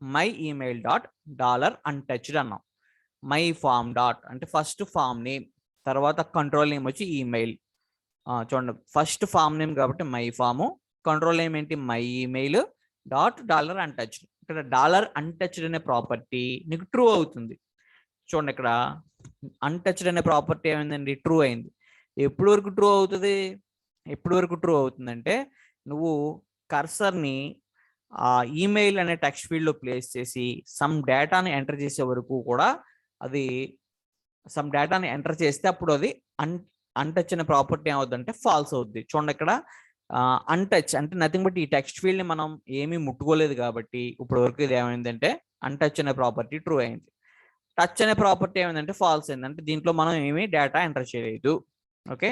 my email dot dollar untouched అన్నాం. మై ఫామ్ డాట్ అంటే ఫస్ట్ ఫామ్ నేమ్, తర్వాత కంట్రోల్ నేమ్ వచ్చి ఈమెయిల్. చూడండి ఫస్ట్ ఫామ్ నేమ్ కాబట్టి మై ఫాము, కంట్రోల్ నేమ్ ఏంటి my email dot dollar untouched. ఇక్కడ dollar untouched అనే property నీకు ట్రూ అవుతుంది. చూడండి ఇక్కడ అన్టచ్డ్ అనే ప్రాపర్టీ ఏమైందండి, ట్రూ అయింది. ఎప్పుడు వరకు ట్రూ అవుతుందంటే నువ్వు కర్సర్ని ఈమెయిల్ అనే టెక్స్ట్ ఫీల్డ్లో ప్లేస్ చేసి సమ్ డేటాని ఎంటర్ చేసే వరకు కూడా అది సమ్ డేటాని ఎంటర్ చేస్తే అప్పుడు అది అన్టచ్ అనే ప్రాపర్టీ ఏమవుతుందంటే ఫాల్స్ అవుద్ది. చూడండి ఇక్కడ అన్టచ్ అంటే నథింగ్ బట్ ఈ టెక్స్ట్ ఫీల్డ్ని మనం ఏమీ ముట్టుకోలేదు కాబట్టి ఇప్పుడు వరకు ఇది ఏమైందంటే అన్టచ్ అనే ప్రాపర్టీ ట్రూ అయింది. టచ్ అనే ప్రాపర్టీ ఏమైందంటే ఫాల్స్ అయింది, అంటే దీంట్లో మనం ఏమీ డేటా ఎంటర్ చేయలేదు. ఓకే,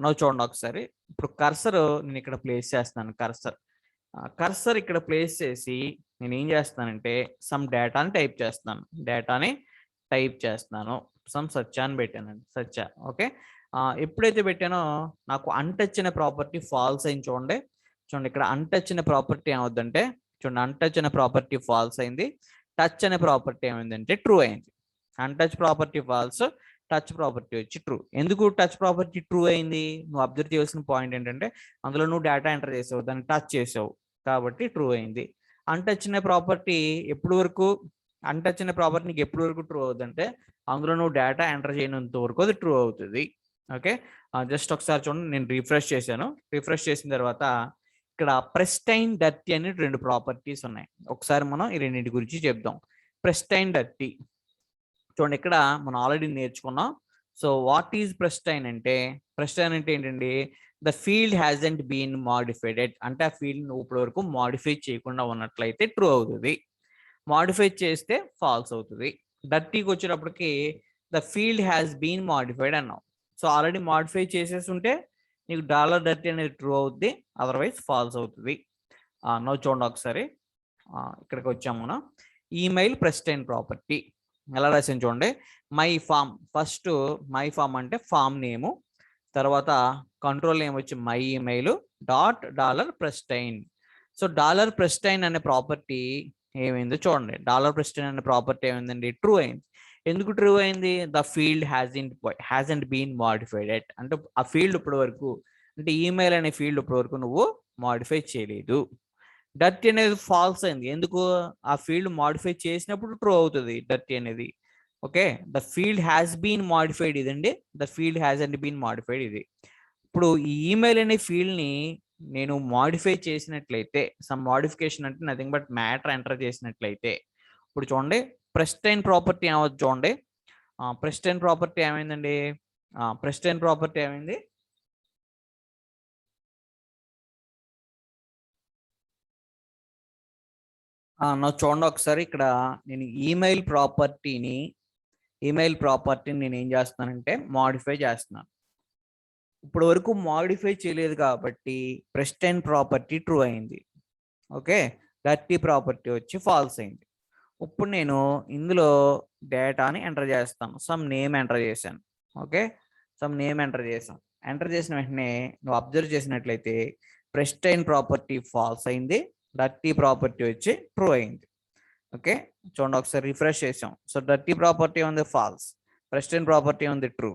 నువ్వు చూడండి ఒకసారి, ఇప్పుడు కర్సర్ నేను ఇక్కడ ప్లేస్ చేస్తున్నాను. కర్సర్ ఇక్కడ ప్లేస్ చేసి నేను ఏం చేస్తానంటే సమ్ డేటాని టైప్ చేస్తున్నాను. సమ్ సర్చ్ అని పెట్టానండి, సర్చ్. ఓకే, ఎప్పుడైతే పెట్టానో నాకు అన్టచ్ అనే ప్రాపర్టీ ఫాల్స్ అయింది. చూడండి ఇక్కడ అన్టచ్ అనే ప్రాపర్టీ ఏమవుద్దంటే చూడండి అన్టచ్ అనే ప్రాపర్టీ ఫాల్స్ అయింది, టచ్ అనే ప్రాపర్టీ ఏమైందంటే ట్రూ అయింది. Untouch property false, touch property వచ్చి ట్రూ. ఎందుకు టచ్ ప్రాపర్టీ ట్రూ అయింది, నువ్వు అబ్జర్వ్ చేయాల్సిన పాయింట్ ఏంటంటే అందులో నువ్వు డేటా ఎంటర్ చేసావు, దాన్ని టచ్ చేసావు కాబట్టి ట్రూ అయింది. అన్టచ్ అనే ప్రాపర్టీ నీకు ఎప్పుడు వరకు ట్రూ అవుతుందంటే అందులో నువ్వు డేటా ఎంటర్ చేయనంత వరకు అది ట్రూ అవుతుంది. ఓకే, జస్ట్ ఒకసారి చూడండి, నేను రిఫ్రెష్ చేశాను. రిఫ్రెష్ చేసిన తర్వాత ఇక్కడ ప్రెస్టైన్ డర్టీ అని 2 ప్రాపర్టీస్ ఉన్నాయి. ఒకసారి మనం ఈ రెండింటి గురించి చెప్దాం. ప్రెస్టైన్ డర్టీ చూడండి, ఇక్కడ మనం ఆల్రెడీ నేర్చుకున్నాం. సో వాట్ ఈజ్ ప్రెస్టైన్ అంటే, ప్రెస్టైన్ అంటే ఏంటండి, the field hasn't been modified, అంటే ఆ ఫీల్డ్ నువ్వు ఇప్పటి వరకు మాడిఫై చేయకుండా ఉన్నట్లయితే ట్రూ అవుతుంది. మాడిఫై చేస్తే ఫాల్స్ అవుతుంది. డర్టీకి వచ్చేటప్పటికి the field has been modified అన్నాం. సో ఆల్రెడీ మాడిఫై చేసేసి ఉంటే నీకు $డర్టీ అనేది ట్రూ అవుద్ది, అదర్వైజ్ ఫాల్స్ అవుతుంది. నవ్వు చూడండి ఒకసారి, ఇక్కడికి వచ్చాము మనం. ఈమెయిల్ ప్రెస్టైన్ ప్రాపర్టీ ఎలా రాసాను చూడండి. My form, first my form అంటే ఫామ్ నేము, తర్వాత కంట్రోల్ నేమ్ వచ్చి my email $dollar pristine. So $dollar pristine అనే ప్రాపర్టీ ఏమైందో చూడండి. $ప్రెస్టైన్ అనే ప్రాపర్టీ ఏమైందండి, ట్రూ అయింది. ఎందుకు ట్రూ అయింది? The field hasn't been modified, అంటే ఆ ఫీల్డ్ ఇప్పటి వరకు, అంటే ఈమెయిల్ అనే ఫీల్డ్ ఇప్పటి వరకు నువ్వు మాడిఫై చేయలేదు. డర్టీ అనేది ఫాల్స్ అయింది. ఎందుకు? ఆ ఫీల్డ్ మాడిఫై చేసినప్పుడు ట్రూ అవుతుంది డర్టీ అనేది. Okay, the field has been modified ఇదండి, the field hasn't been modified ఇది. ఇప్పుడు ఈ ఈమెయిల్ అనే ఫీల్డ్ ని నేను మాడిఫై చేసినట్లయితే, సమ్ మాడిఫికేషన్ అంటే నథింగ్ బట్ మ్యాటర్ ఎంటర్ చేసినట్లయితే, ఇప్పుడు చూడండి ప్రెస్టైన్ ప్రాపర్టీ ఏమవుతుంది చూడండి. ప్రెస్టైన్ ప్రాపర్టీ ఏమైందండి, ప్రెస్టైన్ ప్రాపర్టీ ఏమైంది, నాకు చూడండి ఒకసారి. ఇక్కడ నేను ఈమెయిల్ ప్రాపర్టీని నేను ఏం చేస్తున్నానంటే మాడిఫై చేస్తున్నాను. ఇప్పుడు వరకు మాడిఫై చేయలేదు కాబట్టి ప్రెస్టైన్ ప్రాపర్టీ ట్రూ అయింది. ఓకే, డర్టీ ప్రాపర్టీ వచ్చి ఫాల్స్ అయింది. ఇప్పుడు నేను ఇందులో డేటాని ఎంటర్ చేస్తాను. సమ్ నేమ్ ఎంటర్ చేశాను. ఓకే, సమ్ నేమ్ ఎంటర్ చేశాను. ఎంటర్ చేసిన వెంటనే నువ్వు అబ్జర్వ్ చేసినట్లయితే ప్రెస్టైన్ ప్రాపర్టీ ఫాల్స్ అయింది, డర్టీ ప్రాపర్టీ వచ్చి ట్రూ అయింది. ఓకే, చూడండి ఒకసారి రిఫ్రెష్ చేసాం. సో డర్టీ ప్రాపర్టీ ఉంది ఫాల్స్, ప్రెస్టైన్ ప్రాపర్టీ ఉంది ట్రూ.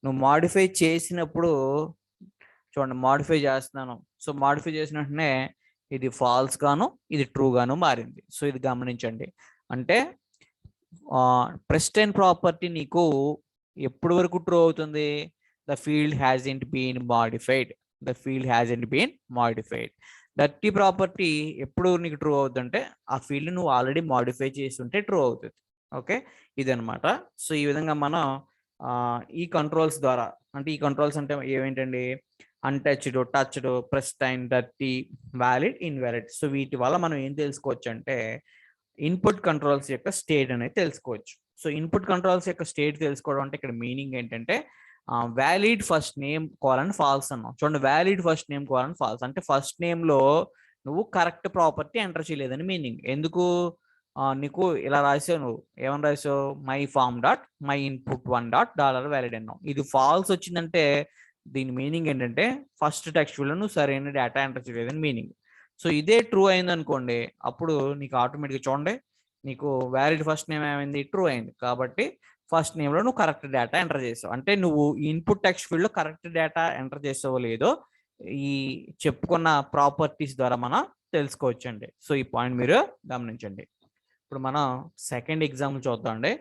నువ్వు మాడిఫై చేసినప్పుడు చూడండి, మాడిఫై చేస్తున్నాను. సో మాడిఫై చేసిన వెంటనే ఇది ఫాల్స్ గాను ఇది ట్రూ గాను మారింది. సో ఇది గమనించండి. అంటే ప్రెస్టైన్ ప్రాపర్టీ నీకు ఎప్పటి వరకు ట్రూ అవుతుంది? The field hasn't been modified, the field hasn't been modified. Dirty property ఎప్పుడు నీకు ట్రూ అవుతుందంటే ఆ ఫీల్డ్ నువ్వు ఆల్రెడీ మాడిఫై చేసి ఉంటే ట్రూ అవుతుంది. ఓకే, ఇదనమాట. సో ఈ విధంగా మనం ఈ కంట్రోల్స్ ద్వారా, అంటే ఈ కంట్రోల్స్ అంటే ఏమేంటండి, untouched, touched, pristine, dirty, valid, invalid. So వీటి వల్ల మనం ఏం తెలుసుకోవచ్చు అంటే ఇన్పుట్ కంట్రోల్స్ యొక్క స్టేట్ అనేది తెలుసుకోవచ్చు. సో ఇన్పుట్ కంట్రోల్స్ యొక్క స్టేట్ తెలుసుకోవడం అంటే ఇక్కడ మీనింగ్ ఏంటంటే valid first name colon false అన్నాం. చూడండి, valid first name colon false అంటే ఫస్ట్ నేమ్ లో నువ్వు కరెక్ట్ ప్రాపర్టీ ఎంటర్ చేయలేదని మీనింగ్. ఎందుకు? నీకు ఇలా రాసావు, నువ్వు ఏమని రాసావు, my form dot my input $1 అన్నావు. ఇది ఫాల్స్ వచ్చిందంటే దీని మీనింగ్ ఏంటంటే ఫస్ట్ టెక్స్చువల్ నువ్వు సరైన డేటా ఎంటర్ చేయలేదని మీనింగ్. సో ఇదే ట్రూ అయింది అనుకోండి, అప్పుడు నీకు ఆటోమేటిక్గా చూడండి, నీకు వ్యాలిడ్ ఫస్ట్ నేమ్ ఏమైంది, ట్రూ అయింది. కాబట్టి ఫస్ట్ నేమ్ లో నువ్వు కరెక్ట్ డేటా ఎంటర్ చేసావు. అంటే నువ్వు ఇన్పుట్ టెక్స్ట్ ఫీల్డ్ లో కరెక్ట్ డేటా ఎంటర్ చేసావో లేదో ఈ చెప్పుకున్న ప్రాపర్టీస్ ద్వారా మనం తెలుసుకోవచ్చు అండి. సో ఈ పాయింట్ మీరు గమనించండి. ఇప్పుడు మనం సెకండ్ ఎగ్జాంపుల్ చూద్దాం అండి.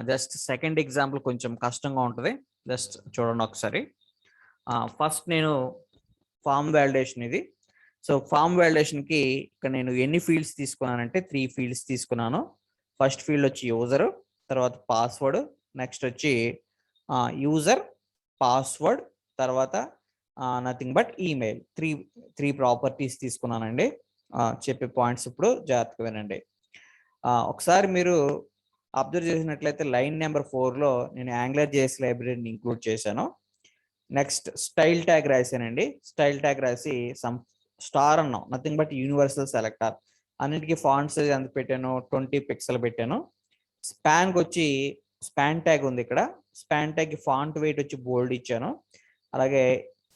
జస్ట్ సెకండ్ ఎగ్జాంపుల్ కొంచెం కష్టంగా ఉంటుంది, జస్ట్ చూడండి ఒకసారి. ఫస్ట్ నేను ఫామ్ వ్యాలిడేషన్ ఇది. సో ఫామ్ వ్యాలిడేషన్కి ఇక్కడ నేను ఎన్ని ఫీల్డ్స్ తీసుకున్నానంటే 3 ఫీల్డ్స్ తీసుకున్నాను. ఫస్ట్ ఫీల్డ్ వచ్చి యూజర్, తర్వాత పాస్వర్డ్, నెక్స్ట్ వచ్చి యూజర్, పాస్వర్డ్, తర్వాత nothing but email. Three properties తీసుకున్నానండి. చెప్పే పాయింట్స్ ఇప్పుడు జాగ్రత్తగా వినండి. ఒకసారి మీరు అబ్జర్వ్ చేసినట్లయితే లైన్ నెంబర్ 4లో నేను యాంగులర్ జేఎస్ లైబ్రరీని ఇంక్లూడ్ చేశాను. నెక్స్ట్ స్టైల్ ట్యాగ్ రాశానండి. స్టైల్ ట్యాగ్ రాసి సమ్ స్టార్ అన్నాం, నథింగ్ బట్ యూనివర్సల్ సెలెక్టర్. అన్నిటికీ ఫాంట్ సైజ్ ఎంత పెట్టాను, 20 పిక్సెల్ పెట్టాను. స్పాన్కి వచ్చి స్పాన్ ట్యాగ్ ఉంది ఇక్కడ, స్పాన్ ట్యాగ్ ఫాంట్ వెయిట్ వచ్చి బోల్డ్ ఇచ్చాను. అలాగే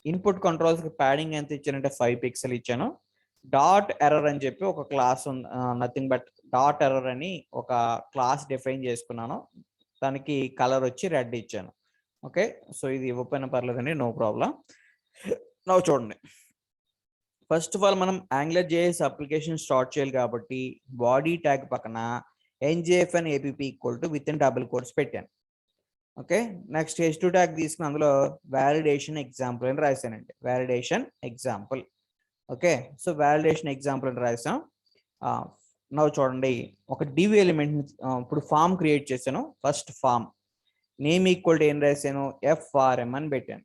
ఇన్పుట్ కంట్రోల్స్కి ప్యాడింగ్ ఎంత ఇచ్చానంటే 5 పిక్సెల్ ఇచ్చాను. డాట్ ఎర్రర్ అని చెప్పి ఒక క్లాస్ ఉంది, నథింగ్ బట్ డాట్ ఎర్రర్ అని ఒక క్లాస్ డిఫైన్ చేసుకున్నాను. దానికి కలర్ వచ్చి రెడ్ ఇచ్చాను. ఓకే, సో ఇది ఇవ్వకపోయినా పర్లేదండి, నో ప్రాబ్లం. నవ్వు చూడండి, ఫస్ట్ ఆఫ్ ఆల్ మనం యాంగులర్ జేఎస్ అప్లికేషన్ స్టార్ట్ చేయాలి కాబట్టి బాడీ ట్యాగ్ పక్కన NJFN APP equal to with in double quotes పెట్టాను. ఓకే, నెక్స్ట్ H2 ట్యాగ్ తీసుకుని అందులో వ్యాలిడేషన్ ఎగ్జాంపుల్ అని రాశానండి. Validation example. Okay, so validation example అని రాసాం. నవ్వు చూడండి, ఒక డివ్ ఎలిమెంట్ ఇప్పుడు ఫామ్ క్రియేట్ చేశాను. First form name equal to ఏం రాశాను, FRM అని పెట్టాను.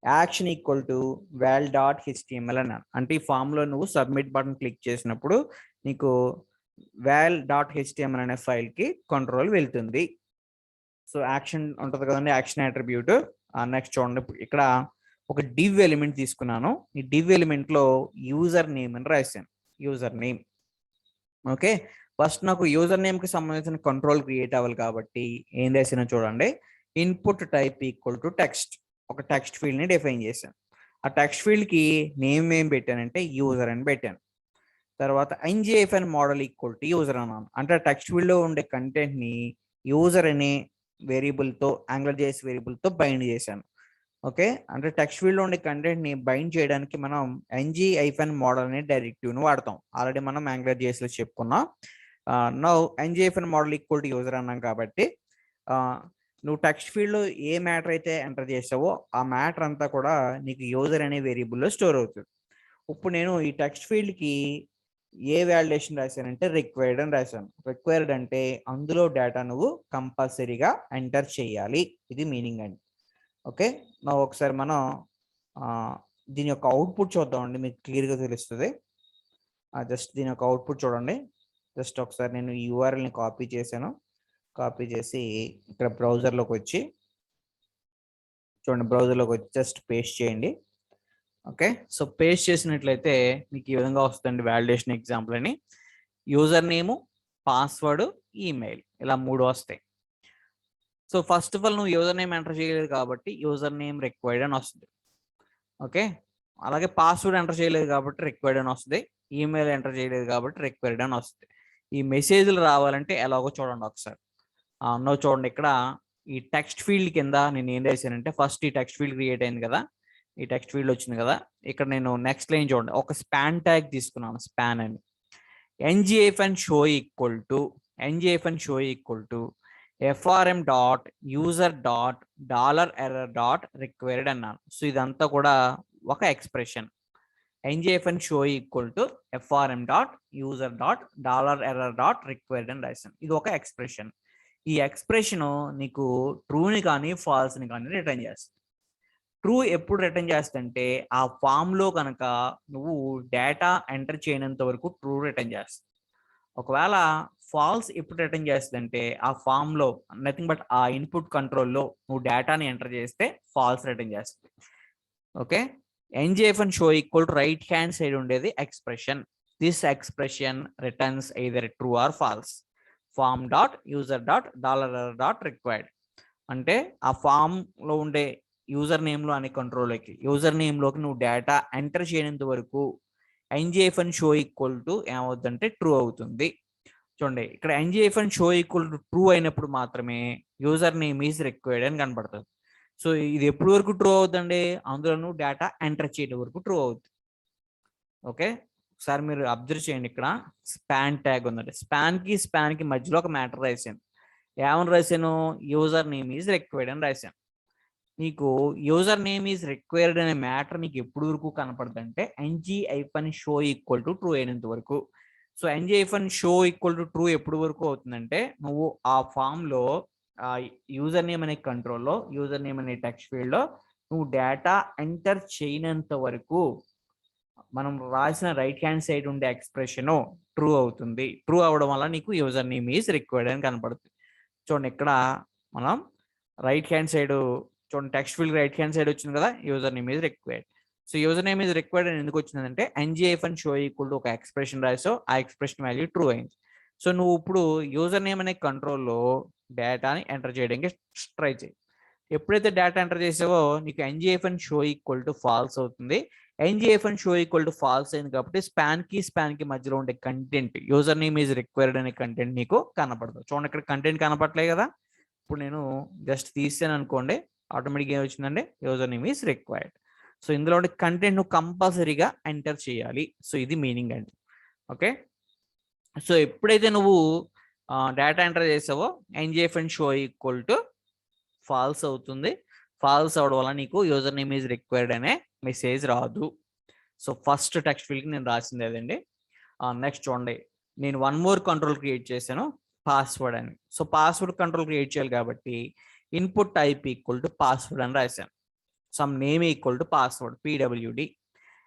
యాక్షన్ ఈక్వల్ టు val.html అన్నాను. అంటే ఈ ఫామ్ లో నువ్వు సబ్మిట్ బటన్ క్లిక్ చేసినప్పుడు నీకు val.html అనే ఫైల్ కి కంట్రోల్ వెళ్తుంది. సో యాక్షన్ ఉంటుంది కదండి, యాక్షన్ అట్రిబ్యూట్. నెక్స్ట్ చూడండి, ఇక్కడ ఒక డివ్ ఎలిమెంట్ తీసుకున్నాను. ఈ డివ్ ఎలిమెంట్ లో యూజర్ నేమ్ అని రాశాను. User name. ఓకే, ఫస్ట్ నాకు యూజర్ నేమ్ కి సంబంధించిన కంట్రోల్ క్రియేట్ అవ్వాలి కాబట్టి ఏం రాసినా చూడండి, input type equal to text. ఒక టెక్స్ట్ ఫీల్డ్ ని డిఫైన్ చేశాను. ఆ టెక్స్ట్ ఫీల్డ్ కి నేమ్ ఏం పెట్టానంటే యూజర్ అని పెట్టాను. తర్వాత NJFN model equal to user అన్నాను. అంటే టెక్స్ట్ ఫీల్డ్ లో ఉండే కంటెంట్ ని యూజర్ అనే వేరియబుల్ తో, AngularJS వేరియబుల్ తో బైండ్ చేశాను. ఓకే, అంటే టెక్స్ట్ ఫీల్డ్ లో ఉండే కంటెంట్ ని బైండ్ చేయడానికి మనం NG-FN మోడల్ అనే డైరెక్టివ్ ని వాడతాం. ఆల్రెడీ మనం AngularJS లో చెప్పుకున్నాం. Now NG-FN model equal to user అన్నాం కాబట్టి నువ్వు టెక్స్ట్ ఫీల్డ్ లో ఏ మ్యాటర్ అయితే ఎంటర్ చేసావో ఆ మ్యాటర్ అంతా కూడా నీకు యూజర్ అనే వేరియబుల్లో స్టోర్ అవుతుంది. ఇప్పుడు నేను ఈ టెక్స్ట్ ఫీల్డ్ కి ఏ వాలిడేషన్ రాశానంటే రిక్వైర్డ్ అని రాశాను. రిక్వైర్డ్ అంటే అందులో డేటా నువ్వు కంపల్సరీగా ఎంటర్ చేయాలి. ఇది మీనింగ్ అండి. ఓకే, నా ఒకసారి మనం దీని యొక్క అవుట్పుట్ చూద్దామండి, మీకు క్లియర్గా తెలుస్తుంది. జస్ట్ దీని యొక్క అవుట్పుట్ చూడండి. జస్ట్ ఒకసారి నేను ఈ URL-ని కాపీ చేశాను. కాపీ చేసి ఇక్కడ బ్రౌజర్లోకి వచ్చి చూడండి, బ్రౌజర్లోకి వచ్చి జస్ట్ పేస్ట్ చేయండి. ఓకే, సో పేస్ట్ చేసినట్లయితే మీకు ఈ విధంగా వస్తుంది వాలిడేషన్ ఎగ్జాంపుల్ అని. యూజర్ నేము, పాస్వర్డ్, ఈమెయిల్, ఇలా 3 వస్తాయి. సో ఫస్ట్ ఆఫ్ ఆల్ నువ్వు యూజర్ నేమ్ ఎంటర్ చేయలేదు కాబట్టి యూజర్ నేమ్ రిక్వైర్డ్ అని వస్తుంది. ఓకే, అలాగే పాస్వర్డ్ ఎంటర్ చేయలేదు కాబట్టి రిక్వైర్డ్ అని వస్తుంది. ఈమెయిల్ ఎంటర్ చేయలేదు కాబట్టి రిక్వైర్డ్ అని వస్తుంది. ఈ మెసేజ్లు రావాలంటే ఎలాగో చూడండి ఒకసారి. నువ్వు చూడండి, ఇక్కడ ఈ టెక్స్ట్ ఫీల్డ్ కింద నేను ఏం చేశానంటే ఫస్ట్ ఈ టెక్స్ట్ ఫీల్డ్ క్రియేట్ అయింది కదా, ఈ టెక్స్ట్ ఫీల్డ్ వచ్చింది కదా, ఇక్కడ నేను నెక్స్ట్ లైన్ చూడండి, ఒక స్పాన్ ట్యాగ్ తీసుకున్నాను. స్పాన్ అని NGFN show equal to FRM dot user dot $error dot required అన్నాను. సో ఇదంతా కూడా ఒక expression. NGFN show equal to FRM dot user dot $error dot required అని రాశాను. ఇది ఒక ఎక్స్ప్రెషన్. ఈ ఎక్స్ప్రెషన్ నీకు ట్రూని కానీ ఫాల్స్ని కానీ రిటర్న్ చేస్తుంది. ట్రూ ఎప్పుడు రిటర్న్ చేస్తుంటే ఆ ఫామ్ లో కనుక నువ్వు డేటా ఎంటర్ చేయనంత వరకు ట్రూ రిటర్న్ చేస్తుంది. ఒకవేళ ఫాల్స్ ఎప్పుడు రిటర్న్ చేస్తుందంటే ఆ ఫామ్ లో నథింగ్ బట్ ఆ ఇన్పుట్ కంట్రోల్లో నువ్వు డేటాని ఎంటర్ చేస్తే ఫాల్స్ రిటర్న్ చేస్తుంది. Okay, NGFN show equal to right hand side ఉండేది expression. This expression returns either true or false. Form dot user dot $error dot required అంటే ఆ ఫామ్ లో ఉండే యూజర్ నేమ్ లో అనే కంట్రోల్లోకి, యూజర్ నేమ్ లోకి నువ్వు డేటా ఎంటర్ చేయనంత వరకు NGFN షో ఈక్వల్ టు ఏమవుతుందంటే ట్రూ అవుతుంది. చూడండి, ఇక్కడ NGFN show equal to true అయినప్పుడు మాత్రమే యూజర్ నేమ్ ఈజ్ రిక్వైర్డ్ అని కనబడుతుంది. సో ఇది ఎప్పుడు వరకు ట్రూ అవుతుందండి, అందులో నువ్వు డేటా ఎంటర్ చేయడం వరకు ట్రూ అవుతుంది. ఓకే, ఒకసారి మీరు అబ్జర్వ్ చేయండి, ఇక్కడ స్పాన్ ట్యాగ్ ఉందండి. స్పాన్ కి మధ్యలో ఒక మ్యాటర్ రాశాను. ఏమని రాశాను, యూజర్ నేమ్ ఈజ్ రిక్వైర్డ్ అని రాశాను. నీకు యూజర్ నేమ్ ఈజ్ రిక్వైర్డ్ అనే మ్యాటర్ నీకు ఎప్పుడు వరకు కనపడుతుంది అంటే NG-FN show equal to true అయినంత వరకు. So NG-FN show equal to true ఎప్పుడు వరకు అవుతుందంటే నువ్వు ఆ ఫామ్ లో యూజర్ నేమ్ అనే కంట్రోల్లో, యూజర్ నేమ్ అనే టెక్స్ట్ ఫీల్డ్ లో నువ్వు డేటా ఎంటర్ చేయనంత వరకు మనం రాసిన రైట్ హ్యాండ్ సైడ్ ఉండే ఎక్స్ప్రెషన్ ట్రూ అవుతుంది. ట్రూ అవడం వల్ల నీకు యూజర్ నేమ్ ఈజ్ రిక్వైర్డ్ అని కనపడుతుంది. చూడండి, ఇక్కడ మనం రైట్ హ్యాండ్ సైడ్ చూడండి, text field right hand side వచ్చింది కదా, user name is required. So user name is required అని ఎందుకు వచ్చిందంటే NG-FN షో ఈక్వల్ టు ఒక ఎక్స్ప్రెషన్ రాసో ఆ ఎక్స్ప్రెషన్ వాల్యూ ట్రూ అయింది. సో నువ్వు ఇప్పుడు యూజర్ నేమ్ అనే కంట్రోల్లో డేటాని ఎంటర్ చేయడానికి ట్రై చేయి. ఎప్పుడైతే డేటా ఎంటర్ చేసావో నీకు NG-FN show equal to falls అవుతుంది. NG-FN show equal to falls అయింది కాబట్టి స్పాన్ కి మధ్యలో ఉండే content user name is required అనే కంటెంట్ నీకు కనపడదు. చూడండి, ఇక్కడ కంటెంట్ కనపడలేదు కదా. ఇప్పుడు నేను జస్ట్ తీసాను అనుకోండి, ఆటోమేటిక్గా ఏం వచ్చిందంటే user name is required. So ఇందులో ఉండే కంటెంట్ నువ్వు కంపల్సరీగా ఎంటర్ చేయాలి. సో ఇది మీనింగ్ అండి. ఓకే, సో ఎప్పుడైతే నువ్వు డేటా ఎంటర్ చేసావో NGF and show equal to falls అవుతుంది. ఫాల్స్ అవడం వల్ల నీకు యూజర్ నేమ్ ఈజ్ రిక్వైర్డ్ అనే మెసేజ్ రాదు. సో ఫస్ట్ టెక్స్ట్ ఫీల్డ్కి నేను రాసింది అదండి. నెక్స్ట్ చూడండి, నేను వన్ మోర్ కంట్రోల్ క్రియేట్ చేశాను, పాస్వర్డ్ అని. సో పాస్వర్డ్ కంట్రోల్ క్రియేట్ చేయాలి కాబట్టి input type equal to password అని రాశాను. Some name equal to password PWD,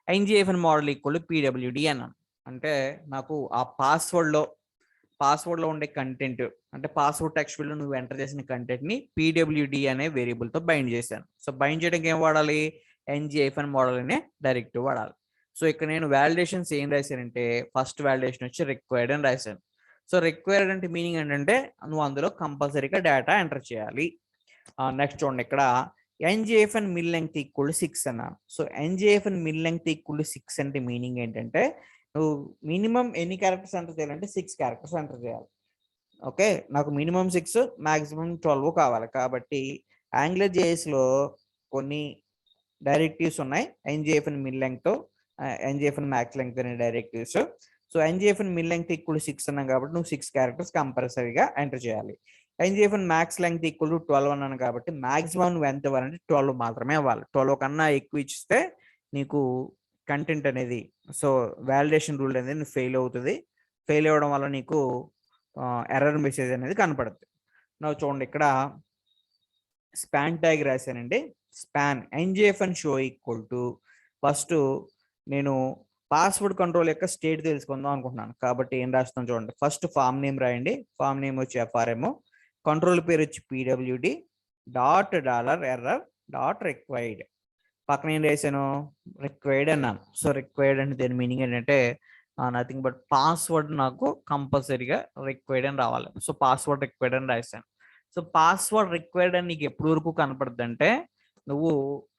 NGFN model equal to PWD అన్నాను. అంటే నాకు ఆ పాస్వర్డ్లో ఉండే కంటెంట్, అంటే పాస్వర్డ్ టెక్స్ట్ ఫీల్డ్ నువ్వు ఎంటర్ చేసిన కంటెంట్ని పీడబ్ల్యూడి అనే వేరియబుల్తో బైండ్ చేశాను. సో బైండ్ చేయడానికి ఏం వాడాలి, ఎన్జిఎఫ్ఎన్ మోడల్ అనే డైరెక్టివ్ వాడాలి. సో ఇక్కడ నేను వాలిడేషన్స్ ఏం రాశానంటే ఫస్ట్ వాలిడేషన్ వచ్చి రిక్వైర్డ్ అని రాశాను. సో రిక్వైర్డ్ అంటే మీనింగ్ ఏంటంటే నువ్వు అందులో కంపల్సరీగా డేటా ఎంటర్ చేయాలి. నెక్స్ట్ చూడండి, ఇక్కడ ఎన్జిఎఫ్ఎన్ మిల్ లెంగ్త్ ఈక్వల్ టు 6 అన్నాను. సో NGFN mill length equal to 6 అంటే మీనింగ్ ఏంటంటే నువ్వు మినిమం ఎన్ని క్యారెక్టర్స్ ఎంటర్ చేయాలంటే 6 క్యారెక్టర్స్ ఎంటర్ చేయాలి. ఓకే, నాకు మినిమం 6 మాక్సిమం 12 కావాలి. కాబట్టి యాంగులర్ జేఎస్లో కొన్ని డైరెక్టివ్స్ ఉన్నాయి, NGFN mill length, NGFN max length అనే డైరెక్టివ్స్. So NGFN mill length equal to 6 అన్నాం కాబట్టి నువ్వు 6 క్యారెక్టర్స్ కంపల్సరీగా ఎంటర్ చేయాలి. NGFN max length equal to 12 అన్నాను కాబట్టి మాక్సిమం నువ్వు ఎంత ఇవ్వాలంటే 12 మాత్రమే ఇవ్వాలి. 12 కన్నా ఎక్కువ ఇచ్చిస్తే నీకు కంటెంట్ అనేది, సో వాలిడేషన్ రూల్ అనేది ఫెయిల్ అవుతుంది. ఫెయిల్ అవ్వడం వల్ల నీకు ఎర్రర్ మెసేజ్ అనేది కనపడుతుంది. నాకు చూడండి, ఇక్కడ స్పాన్ ట్యాగ్ రాశానండి. Span NGFN show equal to, first నేను పాస్వర్డ్ కంట్రోల్ యొక్క స్టేట్ తెలుసుకుందాం అనుకుంటున్నాను కాబట్టి ఏం రాస్తాను చూడండి, ఫస్ట్ ఫామ్ నేమ్ రాయండి. ఫామ్ నేమ్ వచ్చి ఎఫ్ఆర్ఎం, కంట్రోల్ పేరు వచ్చి PWD dot dollar error dot required. పక్కన ఏం రాశాను, రిక్వైర్డ్ అన్నాను. సో రిక్వైర్డ్ అంటే దీని మీనింగ్ ఏంటంటే నథింగ్ బట్ పాస్వర్డ్ నాకు కంపల్సరీగా రిక్వైర్డ్ అని రావాలి. సో పాస్వర్డ్ రిక్వైర్డ్ అని రాశాను. సో పాస్వర్డ్ రిక్వైర్డ్ అని నీకు ఎప్పటి వరకు కనపడుతుంది అంటే నువ్వు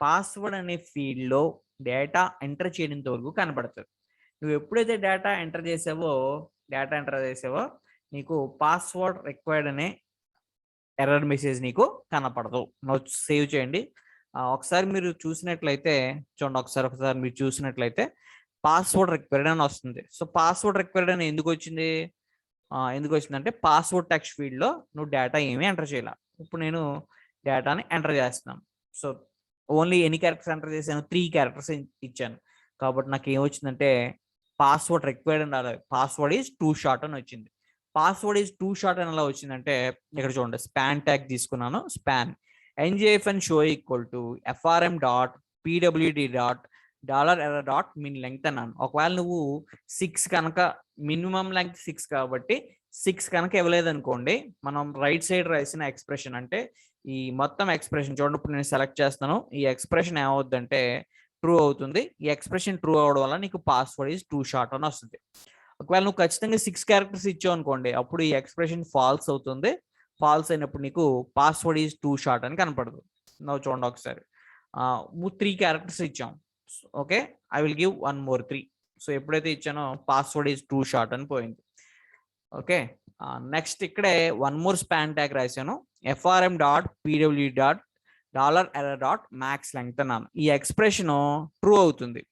పాస్వర్డ్ అనే ఫీల్డ్లో డేటా ఎంటర్ చేయడంత వరకు కనపడుతుంది. నువ్వు ఎప్పుడైతే డేటా ఎంటర్ చేసావో నీకు పాస్వర్డ్ రిక్వైర్డ్ అనే ఎర్రర్ మెసేజ్ నీకు కనపడదు. నువ్వు సేవ్ చేయండి. ఒకసారి మీరు చూసినట్లయితే చూడండి, ఒకసారి మీరు చూసినట్లయితే పాస్వర్డ్ రిక్వైర్డ్ అని వస్తుంది. సో పాస్వర్డ్ రిక్వైర్డ్ అని ఎందుకు వచ్చిందంటే పాస్వర్డ్ టెక్స్ట్ ఫీల్డ్లో నువ్వు డేటా ఏమీ ఎంటర్ చేయాలి. ఇప్పుడు నేను డేటాని ఎంటర్ చేస్తున్నాను. సో ఓన్లీ ఎన్ని క్యారెక్టర్స్ ఎంటర్ చేశాను, 3 క్యారెక్టర్స్ ఇచ్చాను కాబట్టి నాకు ఏమొచ్చిందంటే పాస్వర్డ్ రిక్వైర్డ్ అని రాలేదు, పాస్వర్డ్ ఈజ్ టూ షార్ట్ అని వచ్చింది. పాస్వర్డ్ ఈజ్ టూ షార్ట్ అని ఎలా వచ్చిందంటే ఇక్కడ చూడండి, స్పాన్ ట్యాగ్ తీసుకున్నాను. Span NGFN show equal to FRM dot PWD dot dollar error dot min length అన్నాను. ఒకవేళ నువ్వు 6 కనుక, మినిమం లెంగ్త్ 6 కాబట్టి 6 కనుక ఇవ్వలేదు అనుకోండి, మనం రైట్ సైడ్ రాసిన ఎక్స్ప్రెషన్ అంటే ఈ మొత్తం ఎక్స్ప్రెషన్ చూడండి, ఇప్పుడు నేను సెలెక్ట్ చేస్తాను. ఈ ఎక్స్ప్రెషన్ ఏమవుతుందంటే ట్రూ అవుతుంది. ఈ ఎక్స్ప్రెషన్ ట్రూ అవడం వల్ల నీకు పాస్వర్డ్ ఈజ్ టూ షార్ట్ అని వస్తుంది. ఒకవేళ నువ్వు ఖచ్చితంగా 6 క్యారెక్టర్స్ ఇచ్చావు అనుకోండి, అప్పుడు ఈ ఎక్స్ప్రెషన్ ఫాల్స్ అవుతుంది. ఫాల్స్ అయినప్పుడు నీకు పాస్వర్డ్ ఈజ్ టూ షార్ట్ అని కనపడదు. నువ్వు చూడండి ఒకసారి, 3 క్యారెక్టర్స్ ఇచ్చాం. Okay, I will give 1 more 3. So ఎప్పుడైతే ఇచ్చానో పాస్వర్డ్ ఈజ్ టూ షార్ట్ అని పోయింది. ఓకే, నెక్స్ట్ ఇక్కడే 1 more స్పాన్ ట్యాగ్ రాశాను. FRM dot PW dot dollar error dot max length అన్నాను. ఈ ఎక్స్ప్రెషన్ ట్రూ అవుతుంది.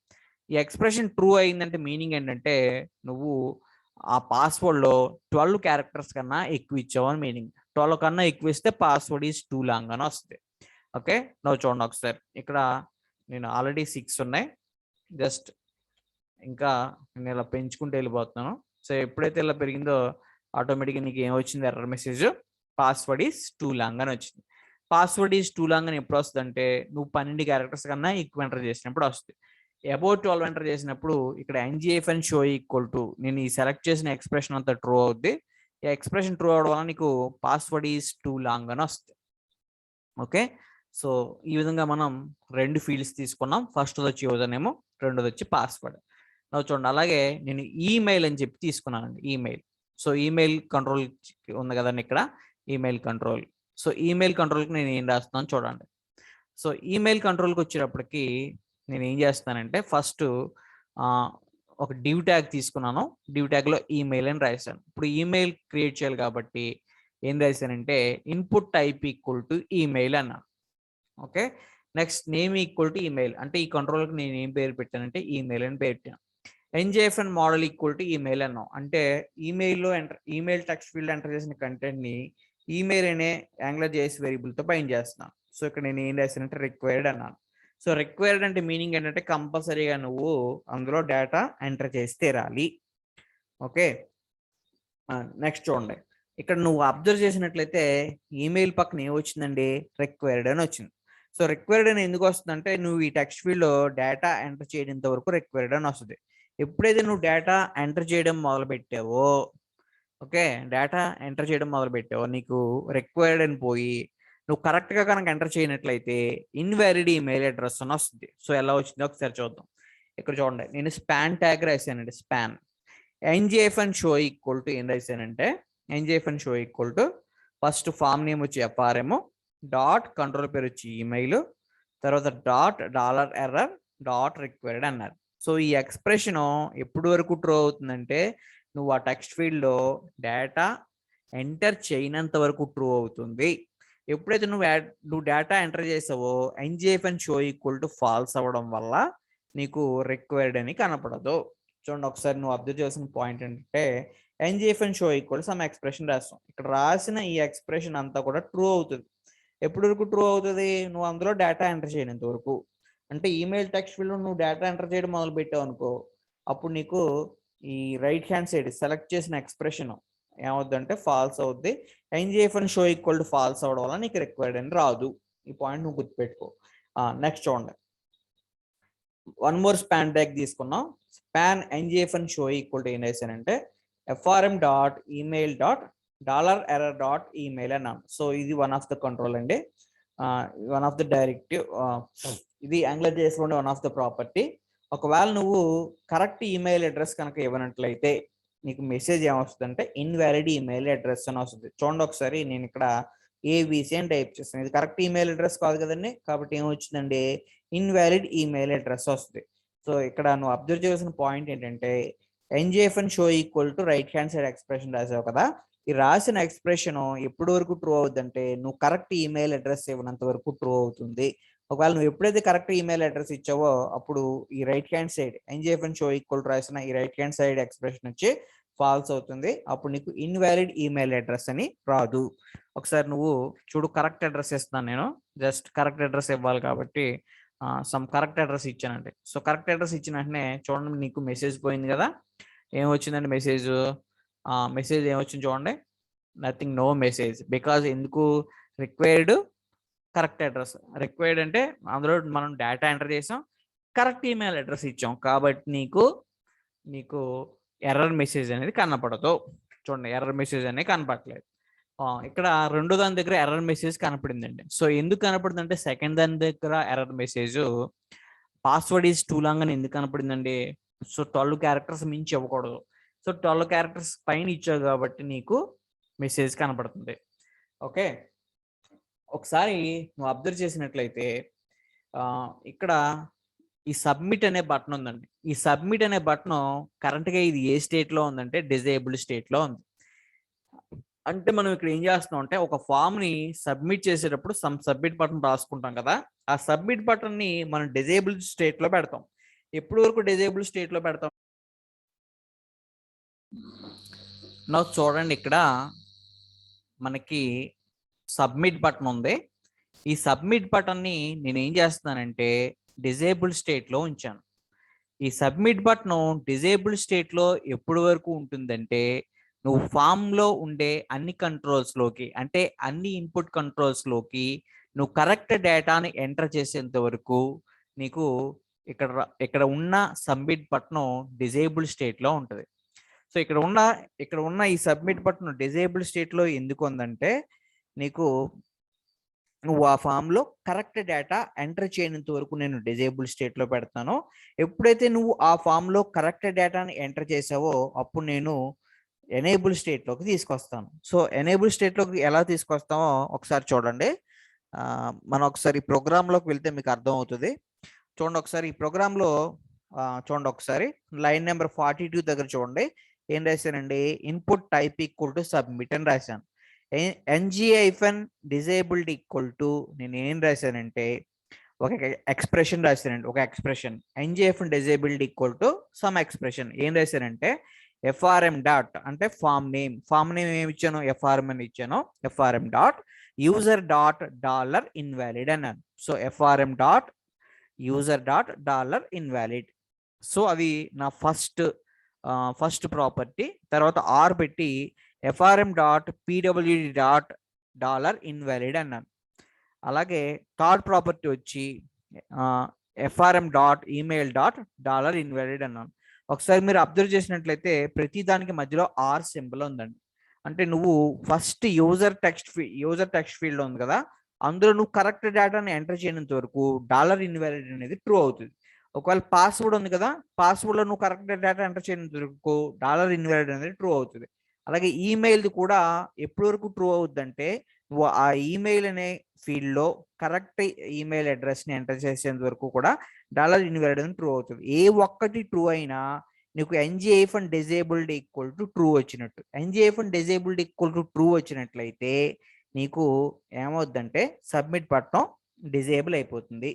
ఈ ఎక్స్ప్రెషన్ ట్రూ అయిందంటే మీనింగ్ ఏంటంటే నువ్వు ఆ పాస్వర్డ్లో 12 క్యారెక్టర్స్ కన్నా ఎక్కువ ఇచ్చావు అని మీనింగ్. 12 కన్నా ఎక్కువ ఇస్తే పాస్వర్డ్ ఈజ్ టూ లాంగ్ అని వస్తుంది. ఓకే, నువ్వు చూడండి ఒకసారి, ఇక్కడ నేను ఆల్రెడీ 6 ఉన్నాయి, జస్ట్ ఇంకా నేను ఇలా పెంచుకుంటూ వెళ్ళిపోతున్నాను. సో ఎప్పుడైతే ఇలా పెరిగిందో ఆటోమేటిక్గా నీకు ఏమొచ్చింది, error message password is two long అని వచ్చింది. పాస్వర్డ్ ఈజ్ టూ లాంగ్ అని ఎప్పుడు వస్తుంది అంటే నువ్వు 12 క్యారెక్టర్స్ కన్నా ఎక్కువ ఎంటర్ చేసినప్పుడు వస్తుంది. అబౌట్ 12 ఎంటర్ చేసినప్పుడు ఇక్కడ ఎన్జిఎఫ్ఎన్ షో ఈక్వల్ టు, నేను ఈ సెలెక్ట్ చేసిన ఎక్స్ప్రెషన్ అంతా ట్రూ అవుద్ది. ఈ ఎక్స్ప్రెషన్ ట్రూ అవడం వల్ల నీకు పాస్వర్డ్ ఈజ్ టూ లాంగ్ అని వస్తుంది. ఓకే, సో ఈ విధంగా మనం 2 ఫీల్డ్స్ తీసుకున్నాం. ఫస్ట్ వచ్చి యూజర్ నేమ్, రెండోది వచ్చి పాస్వర్డ్. చూడండి, అలాగే నేను ఈమెయిల్ అని చెప్పి తీసుకున్నానండి. ఈమెయిల్, సో ఈమెయిల్ కంట్రోల్ ఉంది కదండి ఇక్కడ, ఈమెయిల్ కంట్రోల్. సో ఈమెయిల్ కంట్రోల్కి నేను ఏం రాస్తున్నాను చూడండి. సో ఈమెయిల్ కంట్రోల్కి వచ్చేటప్పటికి నేను ఏం చేస్తానంటే ఫస్ట్ ఒక డివ్ ట్యాగ్ తీసుకున్నాను. డివ్ ట్యాగ్లో ఈమెయిల్ అని రాశాను. ఇప్పుడు ఈమెయిల్ క్రియేట్ చేయాలి కాబట్టి ఏం రాశానంటే input type equal to email అన్నాను. Okay, next name equal to email, అంటే ఈ కంట్రోల్కి నేను ఏం పేరు పెట్టానంటే ఈమెయిల్ అని పేరు పెట్టాను. ఎన్జేఎఫ్ఎన్ మోడల్ ఈక్వల్ టు ఈమెయిల్ అన్నాం. అంటే ఈమెయిల్ టెక్స్ట్ ఫీల్డ్ ఎంటర్ చేసిన కంటెంట్ ని ఈమెయిల్ అనే యాంగులర్ జేఎస్ వేరియబుల్ తో బైండ్ చేస్తున్నాను. సో ఇక్కడ నేను ఏం రాశానంటే రిక్వైర్డ్ అన్నాను. సో రిక్వైర్డ్ అంటే మీనింగ్ ఏంటంటే కంపల్సరీగా నువ్వు అందులో డేటా ఎంటర్ చేసి తీరాలి. ఓకే, నెక్స్ట్ చూడండి. ఇక్కడ నువ్వు అబ్జర్వ్ చేసినట్లయితే ఈమెయిల్ పక్కన ఏం వచ్చిందండి, రిక్వైర్డ్ అని వచ్చింది. సో రిక్వైర్డ్ అని ఎందుకు వస్తుందంటే నువ్వు ఈ టెక్స్ట్ ఫీల్డ్ లో డేటా ఎంటర్ చేయడంత వరకు రిక్వైర్డ్ అని వస్తుంది. ఎప్పుడైతే నువ్వు డేటా ఎంటర్ చేయడం మొదలు పెట్టావో, ఓకే, డేటా ఎంటర్ చేయడం మొదలు పెట్టావో నీకు రిక్వైర్డ్ అని పోయి నువ్వు కరెక్ట్ గా కనుక ఎంటర్ చేయనట్లయితే ఇన్వాలిడ్ ఈమెయిల్ అడ్రస్ అని వస్తుంది. సో ఎలా వచ్చిందో ఒకసారి చూద్దాం. ఇక్కడ చూడండి, నేను స్పాన్ ట్యాగ్ రాశానండి. Span NJFN show equal to ఏం రాశానంటే NJFN show equal to first form name వచ్చి ఎఫ్ఆర్ఎం డాట్ కంట్రోల్ పేరు వచ్చి ఈమెయిల్, తర్వాత dot dollar error dot required అన్నారు. సో ఈ ఎక్స్ప్రెషన్ ఎప్పుడు వరకు ట్రూ అవుతుందంటే నువ్వు ఆ టెక్స్ట్ ఫీల్డ్ లో డేటా ఎంటర్ చేయనంత వరకు ట్రూ అవుతుంది. ఎప్పుడైతే నువ్వు డేటా ఎంటర్ చేసావో NJFN show equal to false అవ్వడం వల్ల నీకు రిక్వైర్డ్ అని కనపడదు. చూడండి ఒకసారి నువ్వు అబ్జర్వ్ చేసిన పాయింట్ ఏంటంటే NJFN show equal some expression రాస్తాం. ఇక్కడ రాసిన ఈ ఎక్స్ప్రెషన్ అంతా కూడా ట్రూ అవుతుంది. ఎప్పటి వరకు ట్రూ అవుతుంది, నువ్వు అందులో డేటా ఎంటర్ చేయనంత వరకు. అంటే ఈమెయిల్ టెక్స్ట్ ఫీల్డ్ నువ్వు డేటా ఎంటర్ చేయడం మొదలు పెట్టావు అనుకో, అప్పుడు నీకు ఈ రైట్ హ్యాండ్ సైడ్ సెలెక్ట్ చేసిన ఎక్స్ప్రెషన్ ఏమవుద్దంటే ఫాల్స్ అవుద్ది. ఎన్జేఎఫ్ఎన్ షో ఈక్వల్ టు ఫాల్స్ అవడం వల్ల నీకు రిక్వైర్డ్ అని రాదు. ఈ పాయింట్ నువ్వు గుర్తుపెట్టుకో. నెక్స్ట్ చూడండి, వన్ మోర్ స్పాన్ ట్యాగ్ తీసుకున్నాం. Span NJFN show equal to ఏం రాశానంటే FRM dot email dot dollar error dot email అన్నాను. సో ఇది వన్ ఆఫ్ ద కంట్రోల్ అండి, వన్ ఆఫ్ ద డైరెక్టివ్. ఇది యాంగులర్ జేఎస్ లో వన్ ఆఫ్ ద ప్రాపర్టీ. ఒకవేళ నువ్వు కరెక్ట్ ఈమెయిల్ అడ్రస్ కనుక ఇవ్వనట్లయితే నీకు మెసేజ్ ఏమొస్తుందంటే ఇన్వాలిడ్ ఈమెయిల్ అడ్రస్ అని వస్తుంది. చూడండి ఒకసారి, నేను ఇక్కడ ఏబిసి అని టైప్ చేస్తాను. ఇది కరెక్ట్ ఈమెయిల్ అడ్రస్ కాదు కదండి, కాబట్టి ఏమొచ్చిందండి ఇన్వాలిడ్ ఈమెయిల్ అడ్రస్ వస్తుంది. సో ఇక్కడ నువ్వు అబ్జర్వ్ చేయాల్సిన పాయింట్ ఏంటంటే NJFN show equal to right hand side expression రాసావు కదా, ఈ రాసిన ఎక్స్ప్రెషన్ ఎప్పటి వరకు ట్రూ అవుతుందంటే నువ్వు కరెక్ట్ ఈమెయిల్ అడ్రస్ ఇవ్వనంత వరకు ట్రూ అవుతుంది. ఒకవేళ నువ్వు ఎప్పుడైతే కరెక్ట్ ఈమెయిల్ అడ్రస్ ఇచ్చావో అప్పుడు ఈ right hand side NJFN show equal to రాసిన ఈ రైట్ హ్యాండ్ సైడ్ ఎక్స్ప్రెషన్ వచ్చి ఫాల్స్ అవుతుంది. అప్పుడు నీకు ఇన్వాలిడ్ ఈమెయిల్ అడ్రస్ అని రాదు. ఒకసారి నువ్వు చూడు, కరెక్ట్ అడ్రస్ ఇస్తున్నాను నేను, జస్ట్ కరెక్ట్ అడ్రస్ ఇవ్వాలి కాబట్టి సమ్ కరెక్ట్ అడ్రస్ ఇచ్చానండి. సో కరెక్ట్ అడ్రస్ ఇచ్చిన వెంటనే చూడండి నీకు మెసేజ్ పోయింది కదా. ఏమొచ్చిందండి మెసేజ్? మెసేజ్ ఏమొచ్చింది చూడండి, నథింగ్, నో మెసేజ్. బికాజ్ ఎందుకు? Required correct address. రిక్వైర్డ్ అంటే అందులో మనం డేటా ఎంటర్ చేసాం, కరెక్ట్ ఈమెయిల్ అడ్రస్ ఇచ్చాం కాబట్టి నీకు ఎర్రర్ మెసేజ్ అనేది కనపడదు. చూడండి, ఎర్రర్ మెసేజ్ అనేది కనపడలేదు. ఇక్కడ రెండో దాని దగ్గర ఎర్రర్ మెసేజ్ కనపడిందండి. సో ఎందుకు కనపడింది అంటే సెకండ్ దాని దగ్గర error message password is two long అని ఎందుకు కనపడిందండి? సో 12 క్యారెక్టర్స్ మించి ఇవ్వకూడదు. సో 12 క్యారెక్టర్స్ పైన ఇచ్చావు కాబట్టి నీకు మెసేజ్ కనపడుతుంది. ఓకే, ఒకసారి నువ్వు అబ్జర్వ్ చేసినట్లయితే ఇక్కడ ఈ సబ్మిట్ అనే బటన్ ఉందండి. ఈ సబ్మిట్ అనే బటన్ కరెంట్గా ఇది ఏ స్టేట్ లో ఉందంటే డిజేబుల్డ్ స్టేట్ లో ఉంది. అంటే మనం ఇక్కడ ఏం చేస్తున్నాం అంటే ఒక ఫామ్ ని సబ్మిట్ చేసేటప్పుడు సబ్మిట్ బటన్ రాసుకుంటాం కదా, ఆ సబ్మిట్ బటన్ ని మనం డిజేబుల్డ్ స్టేట్ లో పెడతాం. ఎప్పటి వరకు డిజేబుల్డ్ స్టేట్ లో పెడతాం? నాకు చూడండి, ఇక్కడ మనకి సబ్మిట్ బటన్ ఉంది. ఈ సబ్మిట్ బటన్ ని నేను ఏం చేస్తున్నానంటే డిజేబుల్ స్టేట్ లో ఉంచాను. ఈ సబ్మిట్ బటన్ డిజేబుల్ స్టేట్ లో ఎప్పటి వరకు ఉంటుందంటే నువ్వు ఫామ్ లో ఉండే అన్ని కంట్రోల్స్ లోకి, అంటే అన్ని ఇన్పుట్ కంట్రోల్స్ లోకి నువ్వు కరెక్ట్ డేటాని ఎంటర్ చేసేంత వరకు నీకు ఇక్కడ ఉన్న సబ్మిట్ బటన్ డిజేబుల్ స్టేట్ లో ఉంటుంది. సో ఇక్కడ ఉన్న ఈ సబ్మిట్ బటన్ డిజేబుల్ స్టేట్ లో ఎందుకు ఉందంటే నీకు నువ్వు ఆ ఫామ్ లో కరెక్ట్ డేటా ఎంటర్ చేయనంత వరకు నేను డిజేబుల్ స్టేట్ లో పెడతాను. ఎప్పుడైతే నువ్వు ఆ ఫామ్ లో కరెక్ట్ డేటాని ఎంటర్ చేసావో అప్పుడు నేను ఎనేబుల్ స్టేట్ లోకి తీసుకొస్తాను. సో ఎనేబుల్ స్టేట్ లోకి ఎలా తీసుకొస్తామో ఒకసారి చూడండి. మనం ఒకసారి ప్రోగ్రామ్ లోకి వెళ్తే మీకు అర్థం అవుతుంది. చూడండి ఒకసారి ఈ ప్రోగ్రామ్ లో చూడండి, ఒకసారి లైన్ నెంబర్ 42 దగ్గర చూడండి ఏం రాశానండి, input type equal to submit అని రాశాను. NG-disabled ఈక్వల్ టు నేను ఏం రాశానంటే ఒక ఎక్స్ప్రెషన్ రాశారండి, ఒక expression NGF disabled equal to some expression. ఏం రాశారంటే ఎఫ్ఆర్ఎం డాట్ అంటే ఫామ్ నేమ్ ఏమి ఇచ్చాను, ఎఫ్ఆర్ఎం అని ఇచ్చాను. FRM dot user dot dollar invalid అన్నాను. So FRM dot user dot dollar invalid. So అది నా ఫస్ట్ ప్రాపర్టీ. తర్వాత ఆర్ పెట్టి FRM dot PWD dot dollar invalid అన్నాను. అలాగే థర్డ్ ప్రాపర్టీ వచ్చి FRM dot email dot dollar invalid అన్నాను. ఒకసారి మీరు అబ్జర్వ్ చేసినట్లయితే ప్రతి దానికి మధ్యలో ఆర్ సింబల్ ఉందండి. అంటే నువ్వు ఫస్ట్ యూజర్ టెక్స్ట్ ఫీల్డ్ ఉంది కదా, అందులో నువ్వు కరెక్ట్ డేటాని ఎంటర్ చేయనంత వరకు డాలర్ ఇన్వాలిడ్ అనేది ట్రూ అవుతుంది. ఒకవేళ పాస్వర్డ్ ఉంది కదా, పాస్వర్డ్లో నువ్వు కరెక్ట్ డేటా ఎంటర్ చేయనంత వరకు డాలర్ ఇన్వాలిడ్ అనేది ట్రూ అవుతుంది. అలాగే ఈమెయిల్ది కూడా ఎప్పటి వరకు ట్రూ అవుతుందంటే నువ్వు ఆ ఈమెయిల్ అనే ఫీల్డ్లో కరెక్ట్ ఈమెయిల్ అడ్రస్ని ఎంటర్ చేసేంత వరకు కూడా డాలర్ ఇన్వాలిడ్ అని ట్రూ అవుతుంది. ఏ ఒక్కటి ట్రూ అయినా నీకు NGF and disabled equal to true వచ్చినట్టు. NGF and disabled equal to true వచ్చినట్లయితే నీకు ఏమవుద్దంటే సబ్మిట్ బటన్ డిజేబుల్ అయిపోతుంది.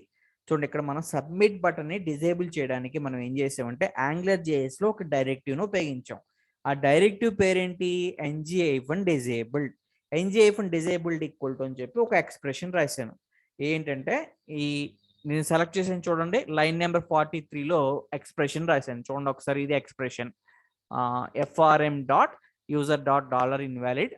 చూడండి, ఇక్కడ మనం సబ్మిట్ బటన్ని డిజేబుల్ చేయడానికి మనం ఏం చేసామంటే యాంగులర్ జేఎస్లో ఒక డైరెక్టివ్ను ఉపయోగించాం. ఆ డైరెక్టివ్ పేరేంటి, NGF and disabled. NGF and disabled equal to అని చెప్పి ఒక ఎక్స్ప్రెషన్ రాశాను. ఏంటంటే నేను సెలెక్ట్ చేసాను చూడండి, లైన్ నెంబర్ 43లో ఎక్స్ప్రెషన్ రాశాను. చూడండి ఒకసారి, ఇది expression FRM dot user dot dollar invalid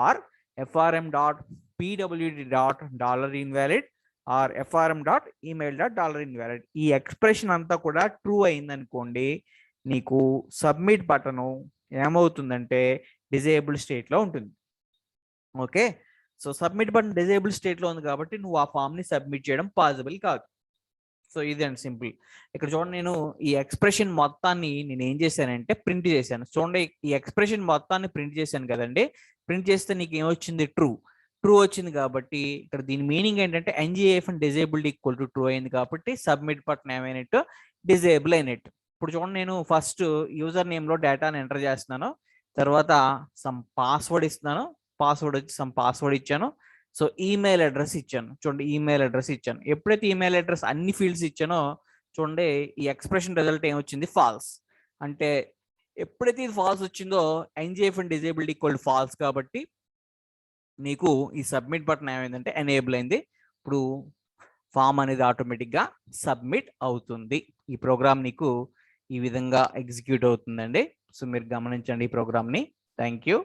or FRM dot PWD dot dollar invalid or FRM dot email dot dollar invalid. ఈ ఎక్స్ప్రెషన్ అంతా కూడా ట్రూ అయిందనుకోండి, నీకు సబ్మిట్ బటను ఏమవుతుందంటే డిజేబుల్ స్టేట్లో ఉంటుంది. Okay, so submit button disable స్టేట్లో ఉంది కాబట్టి నువ్వు ఆ ఫామ్ని సబ్మిట్ చేయడం పాసిబుల్ కాదు. సో ఇది అండి సింపుల్. ఇక్కడ చూడండి, నేను ఈ ఎక్స్ప్రెషన్ మొత్తాన్ని నేను ఏం చేశానంటే ప్రింట్ చేశాను. చూడండి, ఈ ఎక్స్ప్రెషన్ మొత్తాన్ని ప్రింట్ చేశాను కదండి. ప్రింట్ చేస్తే నీకు ఏమొచ్చింది, ట్రూ వచ్చింది. కాబట్టి ఇక్కడ దీని మీనింగ్ ఏంటంటే NGF and disabled equal to true అయింది కాబట్టి సబ్మిట్ బటన్ ఏమైనట్టు, డిజేబుల్ అయినట్టు. ఇప్పుడు చూడండి, నేను ఫస్ట్ యూజర్ నేమ్లో డేటాను ఎంటర్ చేస్తున్నాను, తర్వాత సమ్ పాస్వర్డ్ ఇస్తున్నాను, పాస్వర్డ్ వచ్చి సమ్ పాస్వర్డ్ ఇచ్చాను. సో ఈమెయిల్ అడ్రస్ ఇచ్చాను. చూడండి, ఈమెయిల్ అడ్రస్ ఇచ్చాను. ఎప్పుడైతే ఈమెయిల్ అడ్రస్ అన్ని ఫీల్డ్స్ ఇచ్చానో చూడండి, ఈ ఎక్స్ప్రెషన్ రిజల్ట్ ఏమొచ్చింది, ఫాల్స్. అంటే ఎప్పుడైతే ఇది ఫాల్స్ వచ్చిందో NGF and disabled equal to falls కాబట్టి నీకు ఈ సబ్మిట్ బటన్ ఏమైందంటే ఎనేబుల్ అయింది. ఇప్పుడు ఫామ్ అనేది ఆటోమేటిక్గా సబ్మిట్ అవుతుంది. ఈ ప్రోగ్రామ్ నీకు ఈ విధంగా ఎగ్జిక్యూట్ అవుతుందండి. సో మీరు గమనించండి ఈ ప్రోగ్రామ్ని. Thank you.